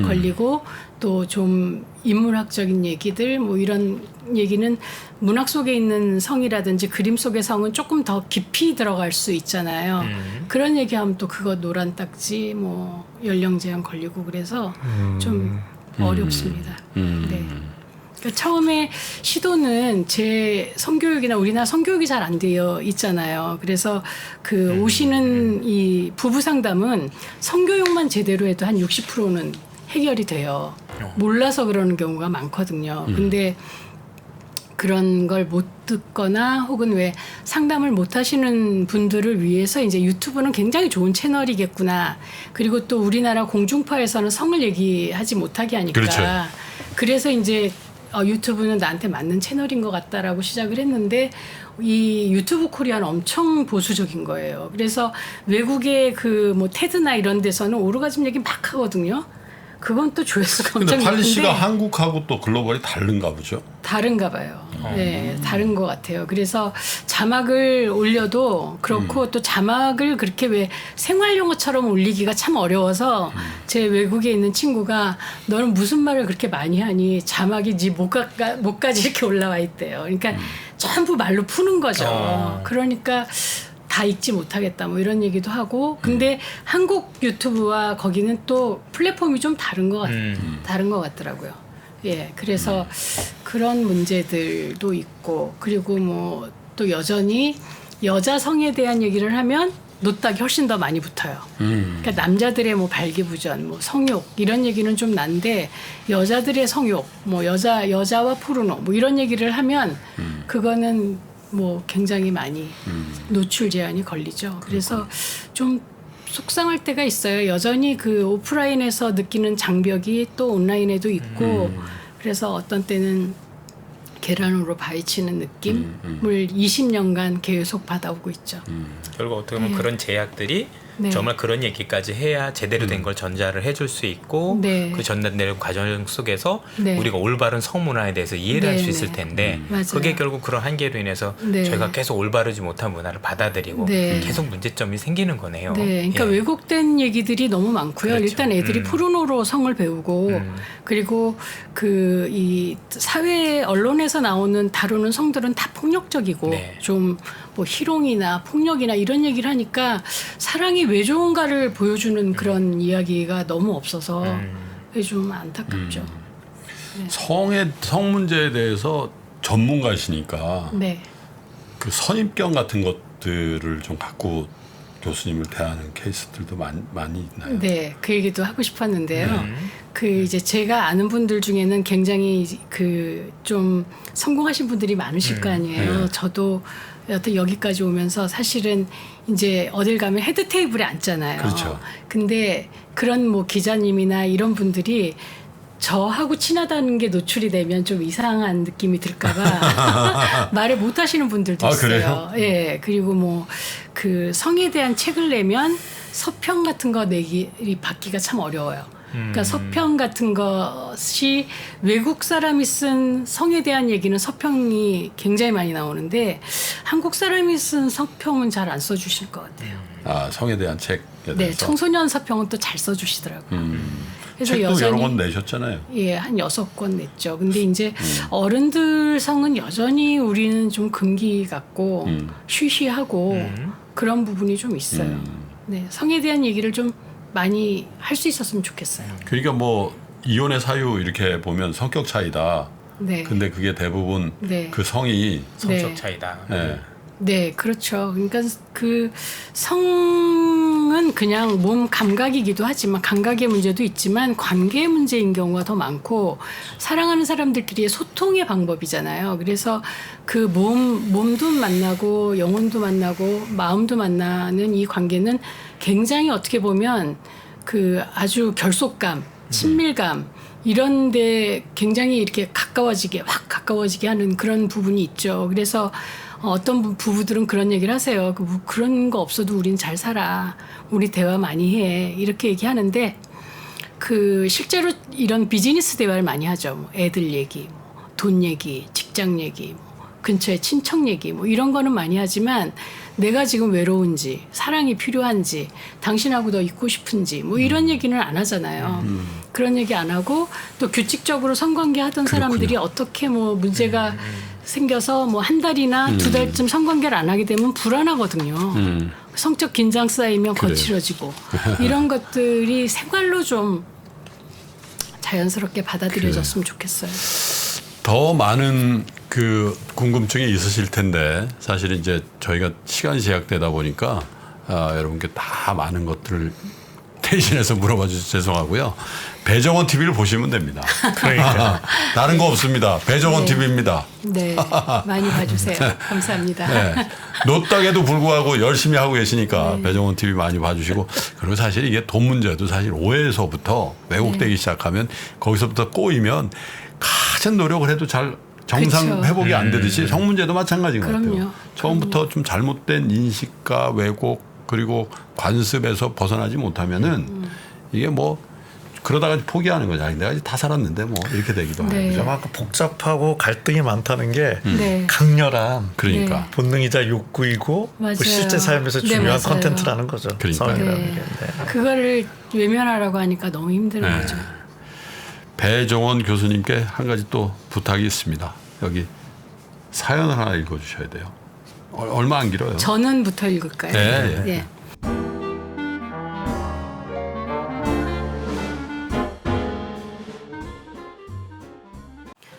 걸리고 또 좀 인문학적인 얘기들 뭐 이런 얘기는 문학 속에 있는 성이라든지 그림 속의 성은 조금 더 깊이 들어갈 수 있잖아요. 그런 얘기하면 또 그거 노란 딱지 뭐 연령 제한 걸리고 그래서 좀 어렵습니다. 네. 그러니까 처음에 시도는 제 성교육이나 우리나라 성교육이 잘 안 되어 있잖아요. 그래서 그 오시는 이 부부 상담은 성교육만 제대로 해도 한 60%는 해결이 돼요. 몰라서 그러는 경우가 많거든요. 근데 그런 걸 못 듣거나 혹은 왜 상담을 못 하시는 분들을 위해서 이제 유튜브는 굉장히 좋은 채널이겠구나. 그리고 또 우리나라 공중파에서는 성을 얘기하지 못하게 하니까. 그렇죠. 그래서 이제 유튜브는 나한테 맞는 채널인 것 같다라고 시작을 했는데 이 유튜브 코리아는 엄청 보수적인 거예요. 그래서 외국의 그 뭐 테드나 이런 데서는 오르가즘 얘기 막 하거든요. 그건 또 조회수가 근데 엄청 팔리씨가 높은데 한국하고 또 글로벌이 다른가 보죠. 다른가 봐요. 네, 다른 것 같아요. 그래서 자막을 올려도 그렇고 또 자막을 그렇게 왜 생활 용어처럼 올리기가 참 어려워서 제 외국에 있는 친구가 너는 무슨 말을 그렇게 많이 하니 자막이 네 목까지 이렇게 올라와 있대요. 그러니까 전부 말로 푸는 거죠. 그러니까 다 읽지 못하겠다 뭐 이런 얘기도 하고 근데 한국 유튜브와 거기는 또 플랫폼이 좀 다른 것 같더라고요. 예, 그래서 그런 문제들도 있고 그리고 뭐 또 여전히 여자 성에 대한 얘기를 하면 노딱이 훨씬 더 많이 붙어요. 그러니까 남자들의 뭐 발기부전, 뭐 성욕 이런 얘기는 좀 난데 여자들의 성욕, 뭐 여자와 포르노 뭐 이런 얘기를 하면 그거는 뭐 굉장히 많이 노출 제한이 걸리죠. 그래서 좀 속상할 때가 있어요. 여전히 그 오프라인에서 느끼는 장벽이 또 온라인에도 있고 그래서 어떤 때는 계란으로 바위치는 느낌을 20년간 계속 받아오고 있죠. 결국 어떻게 보면 그런 제약들이 네. 정말 그런 얘기까지 해야 제대로 된 걸 전달을 해줄 수 있고 네. 그 전달되는 과정 속에서 네. 우리가 올바른 성문화에 대해서 이해를 할 수 네, 있을 네. 텐데 맞아요. 그게 결국 그런 한계로 인해서 네. 저희가 계속 올바르지 못한 문화를 받아들이고 네. 계속 문제점이 생기는 거네요. 네, 그러니까 예. 왜곡된 얘기들이 너무 많고요. 그렇죠. 일단 애들이 포르노로 성을 배우고 그리고 그 이 사회 언론에서 나오는 다루는 성들은 다 폭력적이고 네. 좀 뭐 희롱이나 폭력이나 이런 얘기를 하니까 사랑이 왜 좋은가를 보여주는 그런 이야기가 너무 없어서 그게 좀 안타깝죠. 성 문제에 대해서 전문가시니까 네, 그 선입견 같은 것들을 좀 갖고 교수님을 대하는 케이스들도 많이 있나요? 네, 그 얘기도 하고 싶었는데요. 그 이제 제가 아는 분들 중에는 굉장히 그 좀 성공하신 분들이 많으실 거 아니에요. 네. 저도 여튼 여기까지 오면서 사실은 이제 어딜 가면 헤드 테이블에 앉잖아요. 그렇죠. 근데 그런 뭐 기자님이나 이런 분들이 저하고 친하다는 게 노출이 되면 좀 이상한 느낌이 들까봐 말을 못 하시는 분들도 아, 있어요. 그래요? 예, 그리고 뭐 그 성에 대한 책을 내면 서평 같은 거 내기 받기가 참 어려워요. 그러니까 서평 같은 것이 외국 사람이 쓴 성에 대한 얘기는 서평이 굉장히 많이 나오는데 한국 사람이 쓴 서평은 잘 안 써주실 것 같아요. 아, 성에 대한 책에 대해서. 네, 청소년 서평은 또 잘 써주시더라고요. 그래서 책도 여전히 여러 권 내셨잖아요. 예, 한 6권 냈죠. 근데 이제 어른들 성은 여전히 우리는 좀 금기 같고 쉬쉬하고 그런 부분이 좀 있어요. 네, 성에 대한 얘기를 좀 많이 할 수 있었으면 좋겠어요. 그러니까 뭐 이혼의 사유 이렇게 보면 성격 차이다. 네. 근데 그게 대부분 네. 그 성이 성적 네. 차이다. 예. 네, 그렇죠. 그러니까 그 성은 그냥 몸 감각이기도 하지만 감각의 문제도 있지만 관계의 문제인 경우가 더 많고 사랑하는 사람들끼리의 소통의 방법이잖아요. 그래서 그 몸도 만나고 영혼도 만나고 마음도 만나는 이 관계는 굉장히 어떻게 보면 그 아주 결속감, 친밀감 이런데 굉장히 이렇게 확 가까워지게 하는 그런 부분이 있죠. 그래서 어떤 부부들은 그런 얘기를 하세요. 그런 거 없어도 우린 잘 살아. 우리 대화 많이 해. 이렇게 얘기하는데 그 실제로 이런 비즈니스 대화를 많이 하죠. 뭐 애들 얘기, 돈 얘기, 직장 얘기, 뭐 근처에 친척 얘기 뭐 이런 거는 많이 하지만 내가 지금 외로운지 사랑이 필요한지 당신하고 더 있고 싶은지 뭐 이런 얘기는 안 하잖아요. 그런 얘기 안 하고 또 규칙적으로 성관계 하던 사람들이 어떻게 뭐 문제가 생겨서 뭐 한 달이나 두 달쯤 성관계를 안 하게 되면 불안하거든요. 성적 긴장 쌓이면 그래요. 거칠어지고 이런 것들이 생활로 좀 자연스럽게 받아들여졌으면 좋겠어요. 더 많은 그 궁금증이 있으실 텐데 사실 이제 저희가 시간 제약되다 보니까 여러분께 다 많은 것들을 대신해서 물어봐 주셔서 죄송하고요. 배정원 TV를 보시면 됩니다. 그러니까. 다른 거 없습니다. 배정원 네. TV입니다. 네, 많이 봐주세요. 감사합니다. 네. 노딱에도 불구하고 열심히 하고 계시니까 배정원 TV 많이 봐주시고 그리고 사실 이게 돈 문제도 사실 5회에서부터 왜곡되기 시작하면 거기서부터 꼬이면 가진 노력을 해도 잘 정상 그쵸. 회복이 안 되듯이 성 문제도 마찬가지인 것 그럼요. 같아요. 처음부터 좀 잘못된 인식과 왜곡 그리고 관습에서 벗어나지 못하면은 이게 뭐 그러다가 포기하는 거죠. 아니, 내가 이제 다 살았는데 뭐 이렇게 되기도 하고. 네. 그죠? 막 복잡하고 갈등이 많다는 게 네. 강렬한 그러니까. 네. 본능이자 욕구이고 맞아요. 뭐 실제 삶에서 네, 중요한 맞아요. 컨텐츠라는 거죠. 그러니까요. 성이라는 네. 게. 네. 그거를 외면하라고 하니까 너무 힘든 네. 거죠. 배정원 교수님께 한 가지 또 부탁이 있습니다. 여기 사연을 하나 읽어주셔야 돼요. 얼마 안 길어요. 전은부터 읽을까요? 네, 예. 예.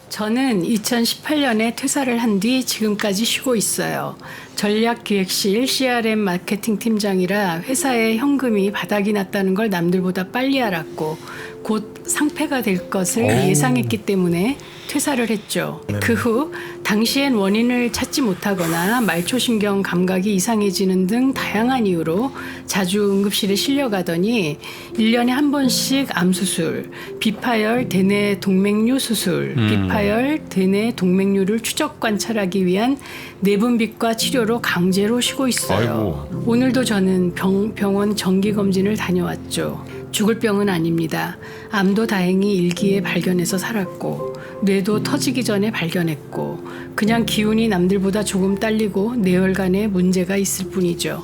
저는 2018년에 퇴사를 한 뒤 지금까지 쉬고 있어요. 전략기획실 CRM 마케팅 팀장이라 회사에 현금이 바닥이 났다는 걸 남들보다 빨리 알았고 곧 상폐가 될 것을 예상했기 때문에 퇴사를 했죠. 그 후 당시엔 원인을 찾지 못하거나 말초신경 감각이 이상해지는 등 다양한 이유로 자주 응급실에 실려가더니 1년에 한 번씩 암수술, 비파열 대뇌 동맥류 수술, 비파열 대뇌 동맥류를 추적 관찰하기 위한 내분비과 치료로 강제로 쉬고 있어요. 아이고. 오늘도 저는 병원 정기검진을 다녀왔죠. 죽을 병은 아닙니다. 암도 다행히 일기에 발견해서 살았고 뇌도 터지기 전에 발견했고 그냥 기운이 남들보다 조금 딸리고 뇌혈관에 문제가 있을 뿐이죠.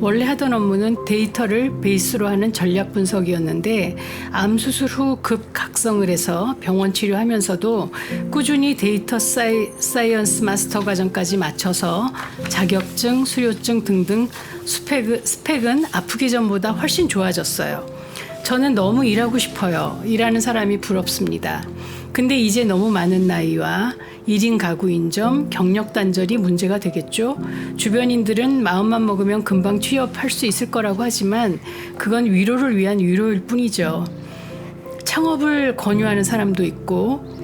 원래 하던 업무는 데이터를 베이스로 하는 전략 분석이었는데 암 수술 후 급각성을 해서 병원 치료하면서도 꾸준히 데이터 사이언스 마스터 과정까지 마쳐서 자격증, 수료증 등등 스펙은 아프기 전보다 훨씬 좋아졌어요. 저는 너무 일하고 싶어요. 일하는 사람이 부럽습니다. 근데 이제 너무 많은 나이와 1인 가구인 점, 경력 단절이 문제가 되겠죠. 주변인들은 마음만 먹으면 금방 취업할 수 있을 거라고 하지만 그건 위로를 위한 위로일 뿐이죠. 창업을 권유하는 사람도 있고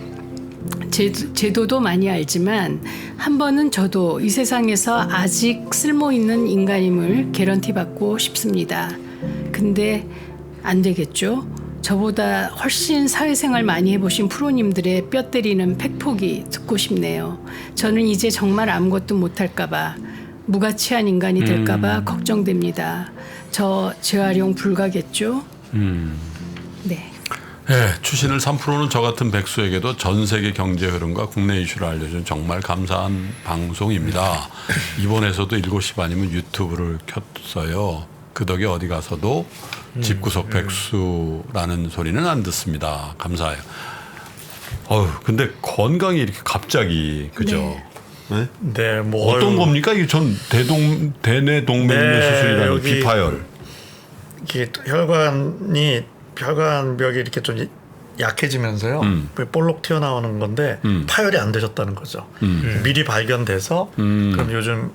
제도도 많이 알지만 한 번은 저도 이 세상에서 아직 쓸모있는 인간임을 개런티 받고 싶습니다. 근데 안 되겠죠? 저보다 훨씬 사회생활 많이 해보신 프로님들의 뼈 때리는 팩폭이 듣고 싶네요. 저는 이제 정말 아무것도 못할까봐 무가치한 인간이 될까봐 걱정됩니다. 저 재활용 불가겠죠? 네. 네, 추신을 3%는 저 같은 백수에게도 전 세계 경제 흐름과 국내 이슈를 알려준 정말 감사한 방송입니다. 이번에서도 7시 반이면 유튜브를 켰어요. 그 덕에 어디 가서도 집구석 백수라는 소리는 안 듣습니다. 감사해요. 근데 건강이 이렇게 갑자기 그죠? 네. 네? 네, 뭐 어떤 겁니까? 이게 전 대뇌 동맥류 네, 수술이라는 여기 비파열. 이게 혈관벽이 이렇게 좀 약해지면서요. 볼록 튀어나오는 건데 파열이 안 되셨다는 거죠. 미리 발견돼서 그럼 요즘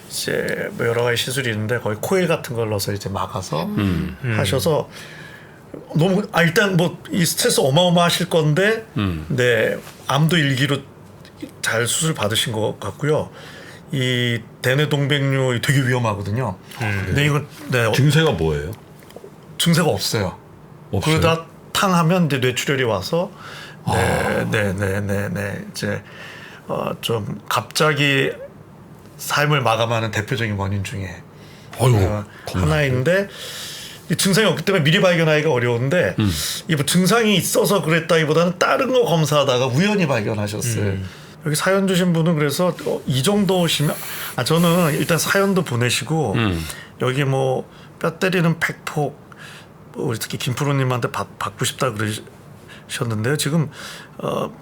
이제 뭐 여러 가지 시술이 있는데 거의 코일 같은 걸 넣어서 이제 막아서 하셔서 너무 일단 뭐 이 스트레스 어마어마하실 건데 네 암도 일기로 잘 수술 받으신 것 같고요. 이 대뇌동맥류 되게 위험하거든요. 근데 이건 네, 증세가 뭐예요? 증세가 없어요. 없어요? 그러다 탕하면 이제 뇌출혈이 와서 네 이제 좀 갑자기 삶을 마감하는 대표적인 원인 중에 하나인데 이 증상이 없기 때문에 미리 발견하기가 어려운데 이 뭐 증상이 있어서 그랬다기보다는 다른 거 검사하다가 우연히 발견하셨어요. 여기 사연 주신 분은 그래서 이 정도시면 저는 일단 사연도 보내시고 여기 뭐 뼈 때리는 팩폭 우리 특히 김프로님한테 받고 싶다 그러셨는데요. 지금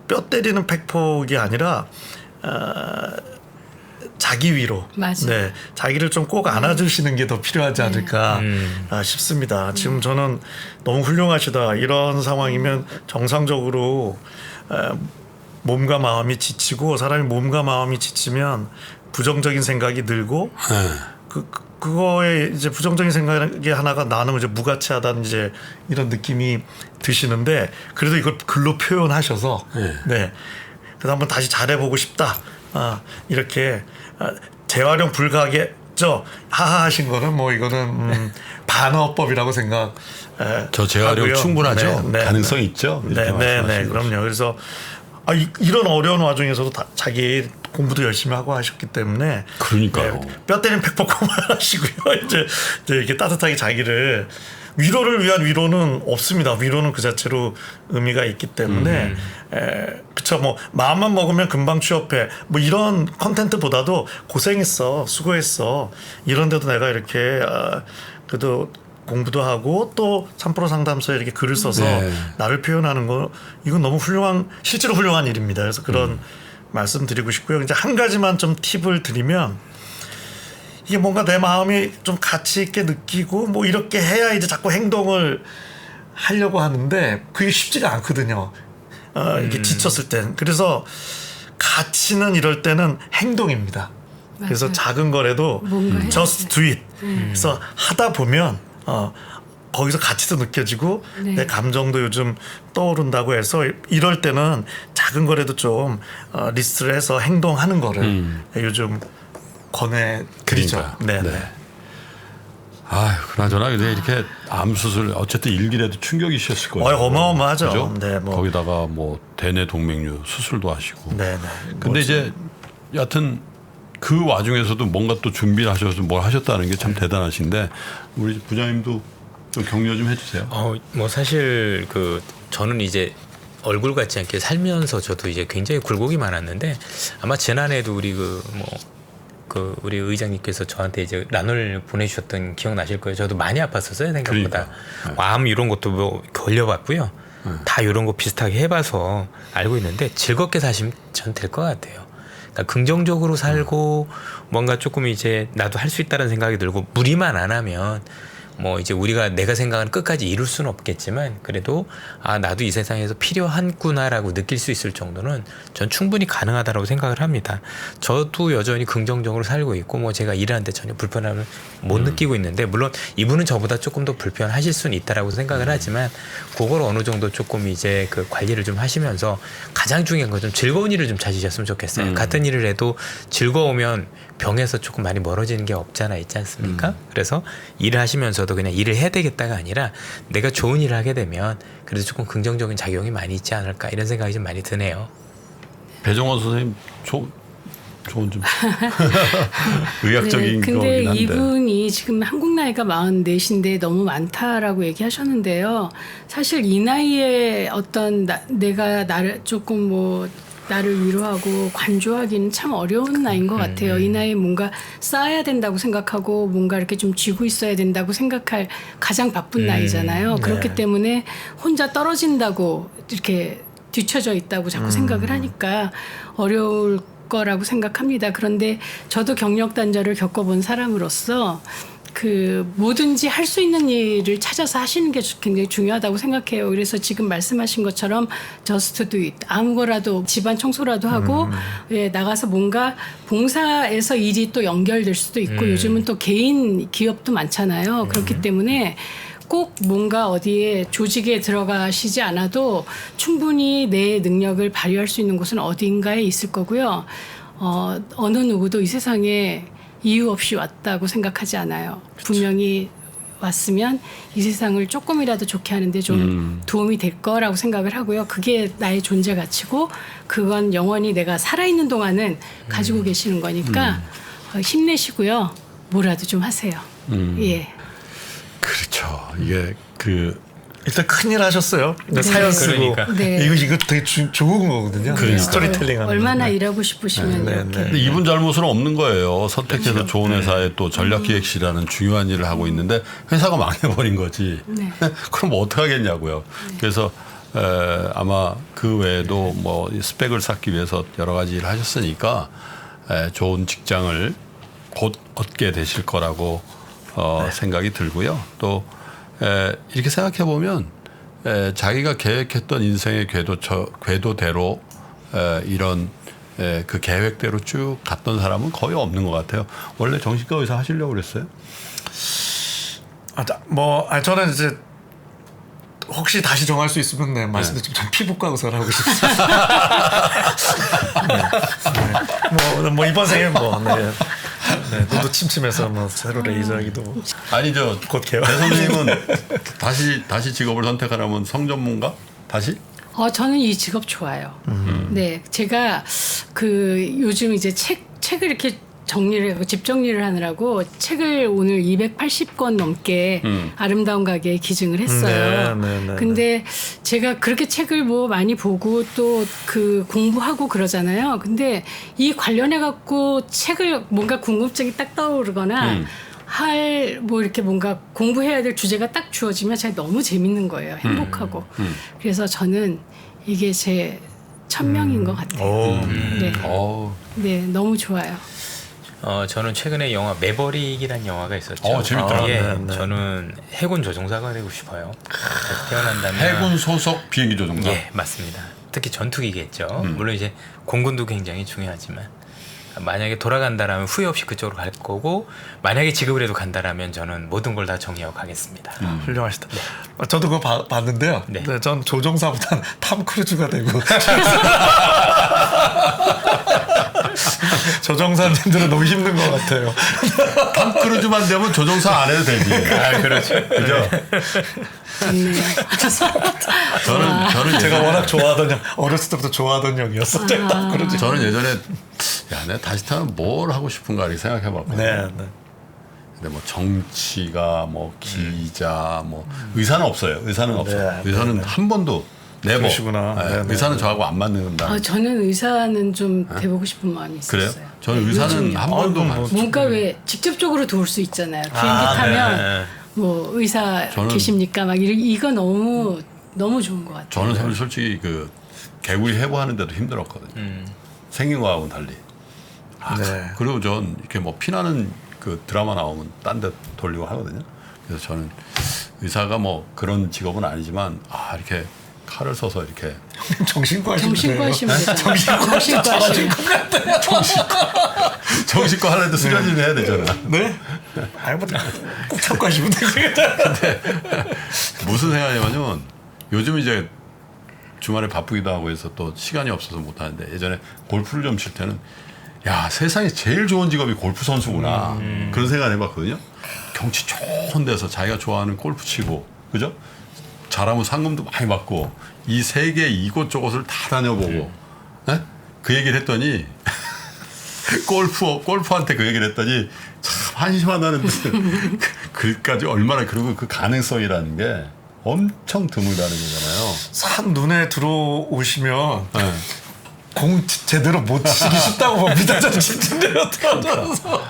뼈 때리는 팩폭이 아니라 자기 위로, 맞아. 네, 자기를 좀 꼭 안아주시는 게 더 필요하지 않을까 싶습니다. 지금 저는 너무 훌륭하시다. 이런 상황이면 정상적으로 몸과 마음이 지치고 사람이 몸과 마음이 지치면 부정적인 생각이 늘고 그거에 이제 부정적인 생각의 하나가 나는 이제 무가치하다는 이제 이런 느낌이 드시는데 그래도 이걸 글로 표현하셔서 네. 그래서 한번 다시 잘해보고 싶다. 이렇게 재활용 불가하겠죠. 하하 하신 거는 뭐 이거는 반어법이라고 생각. 저 재활용 하고요. 충분하죠. 네, 가능성 있죠. 네, 그럼요. 그래서 이런 어려운 와중에서도 자기 공부도 열심히 하고 하셨기 때문에 그러니까요. 뼈 때리는 팩폭 그만하시고요. 이제 이렇게 따뜻하게 자기를 위로를 위한 위로는 없습니다. 위로는 그 자체로 의미가 있기 때문에 그쵸 뭐 마음만 먹으면 금방 취업해 뭐 이런 컨텐츠보다도 고생했어 수고했어 이런데도 내가 이렇게 그래도 공부도 하고 또 3% 상담소에 이렇게 글을 써서 나를 표현하는 거 이건 너무 실제로 훌륭한 일입니다. 그래서 그런 말씀드리고 싶고요. 이제 한 가지만 좀 팁을 드리면 이게 뭔가 내 마음이 좀 가치 있게 느끼고 뭐 이렇게 해야 이제 자꾸 행동을 하려고 하는데 그게 쉽지가 않거든요. 이게 지쳤을 땐. 그래서 가치는 이럴 때는 행동입니다. 맞아요. 그래서 작은 거라도 just do it. 그래서 하다 보면 거기서 가치도 느껴지고 네. 내 감정도 요즘 떠오른다고 해서 이럴 때는 작은 거라도 좀 리스트를 해서 행동하는 거를 요즘 권해드리죠. 네. 그나저나 근데 이렇게 암 수술 어쨌든 일기라도 충격이셨을 거예요. 어마어마하죠. 그죠? 네, 뭐. 거기다가 뭐 대뇌 동맥류 수술도 하시고. 네. 근데 이제 여하튼 그 와중에서도 뭔가 또 준비를 하셔서 뭘 하셨다는 게 참 대단하신데 우리 부장님도 좀 격려 좀 해주세요. 뭐 사실 저는 이제 얼굴 같지 않게 살면서 저도 이제 굉장히 굴곡이 많았는데 아마 지난해에도 우리 우리 의장님께서 저한테 이제 란을 보내주셨던 기억 나실 거예요. 저도 많이 아팠었어요 생각보다. 암 이런 것도 뭐 걸려봤고요. 다 이런 거 비슷하게 해봐서 알고 있는데 즐겁게 사시면 전 될 것 같아요. 그러니까 긍정적으로 살고 뭔가 조금 이제 나도 할 수 있다는 생각이 들고 무리만 안 하면 뭐 이제 우리가 내가 생각하는 끝까지 이룰 수는 없겠지만 그래도 아 나도 이 세상에서 필요한구나라고 느낄 수 있을 정도는 전 충분히 가능하다라고 생각을 합니다. 저도 여전히 긍정적으로 살고 있고 뭐 제가 일하는데 전혀 불편함을 못 느끼고 있는데 물론 이분은 저보다 조금 더 불편하실 수는 있다라고 생각을 하지만 그걸 어느 정도 조금 이제 그 관리를 좀 하시면서 가장 중요한 건 좀 즐거운 일을 좀 찾으셨으면 좋겠어요. 같은 일을 해도 즐거우면 병에서 조금 많이 멀어지는 게 없잖아 있지 않습니까? 그래서 일을 하시면서도 그냥 일을 해야 되겠다가 아니라 내가 좋은 일을 하게 되면 그래도 조금 긍정적인 작용이 많이 있지 않을까 이런 생각이 좀 많이 드네요. 배정원 선생님 좋은 좀 의학적인 근데 거긴 한데. 이분이 지금 한국 나이가 44인데 너무 많다라고 얘기하셨는데요. 사실 이 나이에 어떤 내가 나를 조금 뭐 나를 위로하고 관조하기는 참 어려운 나이인 것 같아요. 이 나이에 뭔가 쌓아야 된다고 생각하고 뭔가 이렇게 좀 쥐고 있어야 된다고 생각할 가장 바쁜 나이잖아요. 그렇기 때문에 혼자 떨어진다고 이렇게 뒤처져 있다고 자꾸 생각을 하니까 어려울 거라고 생각합니다. 그런데 저도 경력 단절을 겪어본 사람으로서 그 뭐든지 할 수 있는 일을 찾아서 하시는 게 굉장히 중요하다고 생각해요. 그래서 지금 말씀하신 것처럼 just do it. 아무거라도 집안 청소라도 하고 예, 나가서 뭔가 봉사에서 일이 또 연결될 수도 있고 요즘은 또 개인 기업도 많잖아요. 그렇기 때문에 꼭 뭔가 어디에 조직에 들어가시지 않아도 충분히 내 능력을 발휘할 수 있는 곳은 어딘가에 있을 거고요. 어느 누구도 이 세상에 이유 없이 왔다고 생각하지 않아요. 분명히 왔으면 이 세상을 조금이라도 좋게 하는데 좀 도움이 될 거라고 생각을 하고요. 그게 나의 존재 가치고 그건 영원히 내가 살아있는 동안은 가지고 계시는 거니까 힘내시고요. 뭐라도 좀 하세요. 예. 그렇죠. 이게 그 일단 큰일 하셨어요. 네. 사연 쓰고 그러니까. 네. 이거 되게 좋은 거거든요. 스토리텔링 하는 얼마나 거. 일하고 싶으시면 네, 이렇게. 네. 근데 이분 잘못은 없는 거예요. 선택해서 좋은 회사에 또 전략기획실이라는 중요한 일을 하고 있는데 회사가 망해버린 거지. 네. 그럼 뭐 어떡하겠냐고요. 그래서 아마 그 외에도 뭐 스펙을 쌓기 위해서 여러 가지 일을 하셨으니까 좋은 직장을 곧 얻게 되실 거라고 생각이 들고요. 또 이렇게 생각해 보면 자기가 계획했던 인생의 궤도대로 이런 그 계획대로 쭉 갔던 사람은 거의 없는 것 같아요. 원래 정신과 의사 하시려고 그랬어요? 저는 이제 혹시 다시 정할 수 있으면 말씀드리면 전 피부과 의사를 하고 싶습니다. 뭐 이번 생에 눈도 침침해서 새로 레이저하기도 아니 곧 개월. 배 선생님은 다시 직업을 선택하라면 성전문가? 다시? 저는 이 직업 좋아요. 네, 제가 그 요즘 이제 책을 이렇게 정리를 하고 집 정리를 하느라고 책을 오늘 280권 넘게 아름다운 가게에 기증을 했어요. 근데 제가 그렇게 책을 뭐 많이 보고 또 그 공부하고 그러잖아요. 근데 이 관련해 갖고 책을 뭔가 궁금증이 딱 떠오르거나 뭐 이렇게 뭔가 공부해야 될 주제가 딱 주어지면 제가 너무 재밌는 거예요. 행복하고. 그래서 저는 이게 제 천명인 것 같아요. 네. 네, 너무 좋아요. 저는 최근에 영화 매버릭이라는 영화가 있었죠. 재밌더라고요. 예, 저는 해군 조종사가 되고 싶어요. 태어난다면 해군 소속 비행기 조종사? 예, 맞습니다. 특히 전투기겠죠. 물론 이제 공군도 굉장히 중요하지만 만약에 돌아간다라면 후회 없이 그쪽으로 갈 거고 만약에 지급을 해도 간다라면 저는 모든 걸 다 정리하고 가겠습니다. 훌륭하시다. 저도 그거 봤는데요. 네. 네, 전 조종사보다는 탐 크루즈가 되고 조종사님들은 너무 힘든 것 같아요. 탐 크루즈만 되면 조종사 안 해도 되지. 그렇죠. 그죠? 좋네요. 저는 제가 워낙 좋아하던 어렸을 때부터 좋아하던 형이었어요. 탐 크루즈. 저는 예전에 내가 다시 타면 뭘 하고 싶은가 이렇게 생각해 봤거든요. 네. 근데 뭐 정치가 뭐 기자 뭐 의사는 없어요. 의사는 없어요. 의사는 한 번도 네버. 그러시구나. 네, 의사는 저하고 안 맞는다. 저는 의사는 좀 돼보고 싶은 마음이 있었어요. 그래요? 저는 의사는 한 번도 뭔가 왜 직접적으로 도울 수 있잖아요. 비행기 타면 뭐 의사 계십니까? 막 이거 너무 좋은 것 같아요. 저는 솔직히 그 개구리 해부하는데도 힘들었거든요. 생긴 거하고는 달리. 그리고 전 이렇게 뭐 피나는 그 드라마 나오면 딴 데 돌리고 하거든요. 그래서 저는 의사가 뭐 그런 직업은 아니지만 이렇게 칼을 써서 이렇게 정신과 하시면 정신과 돼요. 하시면 되잖아요. 정신과 하시면 정신과 하려도 수련을 해야 되잖아. 네? 아니 뭐꼭 참고 하시면 되겠다. 무슨 생각이냐면 요즘 이제 주말에 바쁘기도 하고 해서 또 시간이 없어서 못 하는데 예전에 골프를 좀 칠 때는 야 세상에 제일 좋은 직업이 골프 선수구나 그런 생각을 해봤거든요. 경치 좋은 데서 자기가 좋아하는 골프 치고 그죠? 잘하면 상금도 많이 받고 이 세계 이곳저곳을 다 다녀보고 네? 그 얘기를 했더니 골프한테 그 얘기를 했더니 참 한심하다는 그까지 얼마나 그리고 그 가능성이라는 게 엄청 드물다는 거잖아요. 산 눈에 들어오시면 네. 공 제대로 못 치기 쉽다고 봅니다. 저는 진짜로 떨어져서.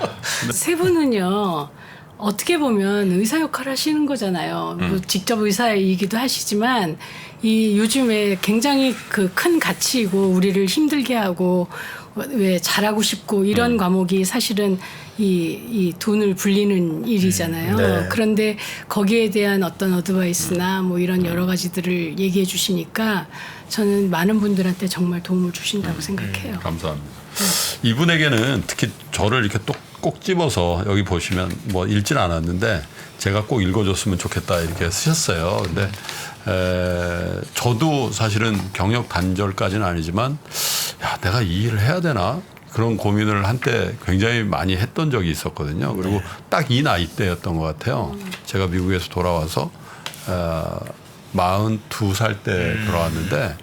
세 분은요 어떻게 보면 의사 역할 하시는 거잖아요. 뭐 직접 의사이기도 하시지만 이 요즘에 굉장히 그 큰 가치이고 우리를 힘들게 하고 왜 잘하고 싶고 이런 과목이 사실은 이 돈을 불리는 일이잖아요. 네. 그런데 거기에 대한 어떤 어드바이스나 뭐 이런 여러 가지들을 얘기해 주시니까 저는 많은 분들한테 정말 도움을 주신다고 생각해요. 감사합니다. 이분에게는 특히 저를 이렇게 꼭 집어서 여기 보시면 뭐 읽진 않았는데 제가 꼭 읽어줬으면 좋겠다 이렇게 쓰셨어요. 근데 저도 사실은 경력 단절까지는 아니지만 야 내가 이 일을 해야 되나 그런 고민을 한때 굉장히 많이 했던 적이 있었거든요. 그리고 딱 이 나이 때였던 것 같아요. 제가 미국에서 돌아와서 42살 때 돌아왔는데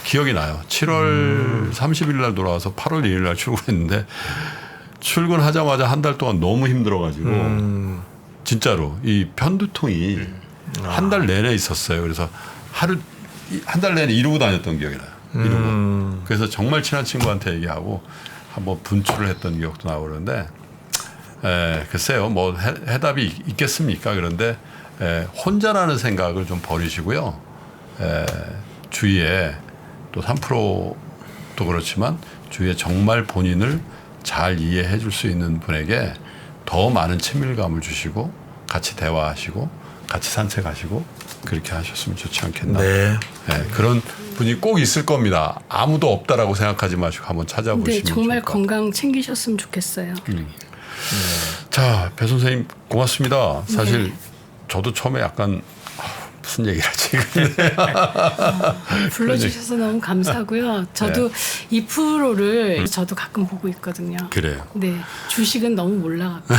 기억이 나요. 7월 30일 날 돌아와서 8월 1일 날 출근했는데 출근하자마자 한 달 동안 너무 힘들어가지고 진짜로 이 편두통이 한 달 내내 있었어요. 그래서 한 달 내내 이러고 다녔던 기억이 나요. 이러고. 그래서 정말 친한 친구한테 얘기하고 한번 분출을 했던 기억도 나고 그러는데 글쎄요. 뭐 해답이 있겠습니까? 그런데 혼자라는 생각을 좀 버리시고요. 주위에 또 3%도 그렇지만 주위에 정말 본인을 잘 이해해 줄 수 있는 분에게 더 많은 친밀감을 주시고 같이 대화하시고 같이 산책하시고 그렇게 하셨으면 좋지 않겠나. 네. 그런 분이 꼭 있을 겁니다. 아무도 없다라고 생각하지 마시고 한번 찾아보시면 근데 정말 좋을 것 같아요. 건강 챙기셨으면 좋겠어요. 자, 배 선생님 고맙습니다. 사실 저도 처음에 약간 무슨 얘기를 하지? 불러주셔서 너무 감사하고요. 저도 이 프로를 저도 가끔 보고 있거든요. 그래요. 네, 주식은 너무 몰라갖고.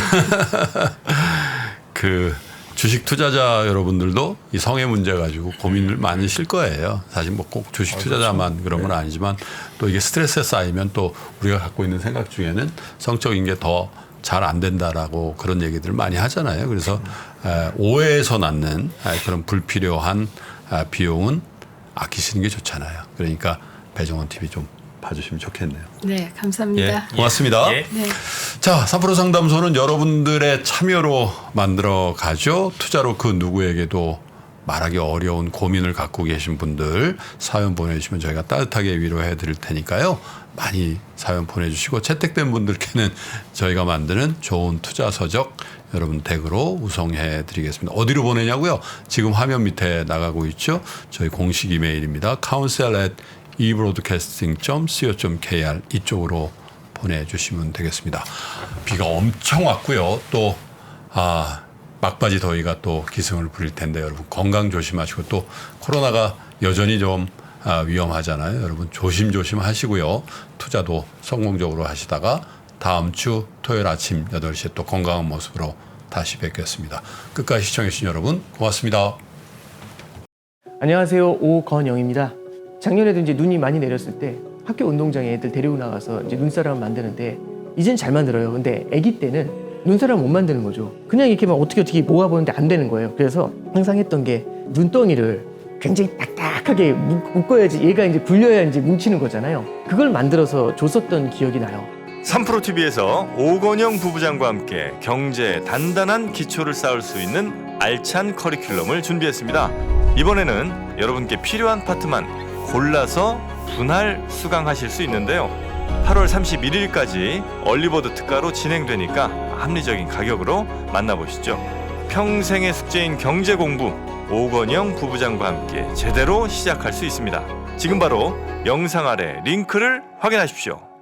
그 주식 투자자 여러분들도 이 성의 문제 가지고 고민을 많으실 거예요. 사실 뭐 꼭 주식 투자자만 그런 건 아니지만 또 이게 스트레스에 쌓이면 또 우리가 갖고 있는 생각 중에는 성적인 게 더 잘 안 된다라고 그런 얘기들을 많이 하잖아요. 그래서 오해에서 낳는 그런 불필요한 비용은 아끼시는 게 좋잖아요. 그러니까 배정원 TV 좀 봐주시면 좋겠네요. 네, 감사합니다. 고맙습니다. 예. 네. 자, 3% 상담소는 여러분들의 참여로 만들어 가죠. 투자로 그 누구에게도 말하기 어려운 고민을 갖고 계신 분들 사연 보내주시면 저희가 따뜻하게 위로해 드릴 테니까요. 많이 사연 보내주시고 채택된 분들께는 저희가 만드는 좋은 투자 서적 여러분 댁으로 우송해 드리겠습니다. 어디로 보내냐고요? 지금 화면 밑에 나가고 있죠. 저희 공식 이메일입니다. counsel@ebroadcasting.co.kr 이쪽으로 보내주시면 되겠습니다. 비가 엄청 왔고요. 또 막바지 더위가 또 기승을 부릴 텐데 여러분 건강 조심하시고 또 코로나가 여전히 좀 위험하잖아요. 여러분 조심조심 하시고요. 투자도 성공적으로 하시다가 다음 주 토요일 아침 8시에 또 건강한 모습으로 다시 뵙겠습니다. 끝까지 시청해주신 여러분 고맙습니다. 안녕하세요. 오건영입니다. 작년에도 이제 눈이 많이 내렸을 때 학교 운동장에 애들 데리고 나가서 이제 눈사람 만드는데 이젠 잘 만들어요. 근데 아기 때는 눈사람 못 만드는 거죠. 그냥 이렇게 막 어떻게 모아보는데 안 되는 거예요. 그래서 항상 했던 게 눈덩이를 굉장히 딱딱하게 묶어야지 얘가 이제 굴려야 이제 뭉치는 거잖아요. 그걸 만들어서 줬었던 기억이 나요. 3프로TV에서 오건영 부부장과 함께 경제의 단단한 기초를 쌓을 수 있는 알찬 커리큘럼을 준비했습니다. 이번에는 여러분께 필요한 파트만 골라서 분할 수강하실 수 있는데요. 8월 31일까지 얼리버드 특가로 진행되니까 합리적인 가격으로 만나보시죠. 평생의 숙제인 경제 공부 오건영 부부장과 함께 제대로 시작할 수 있습니다. 지금 바로 영상 아래 링크를 확인하십시오.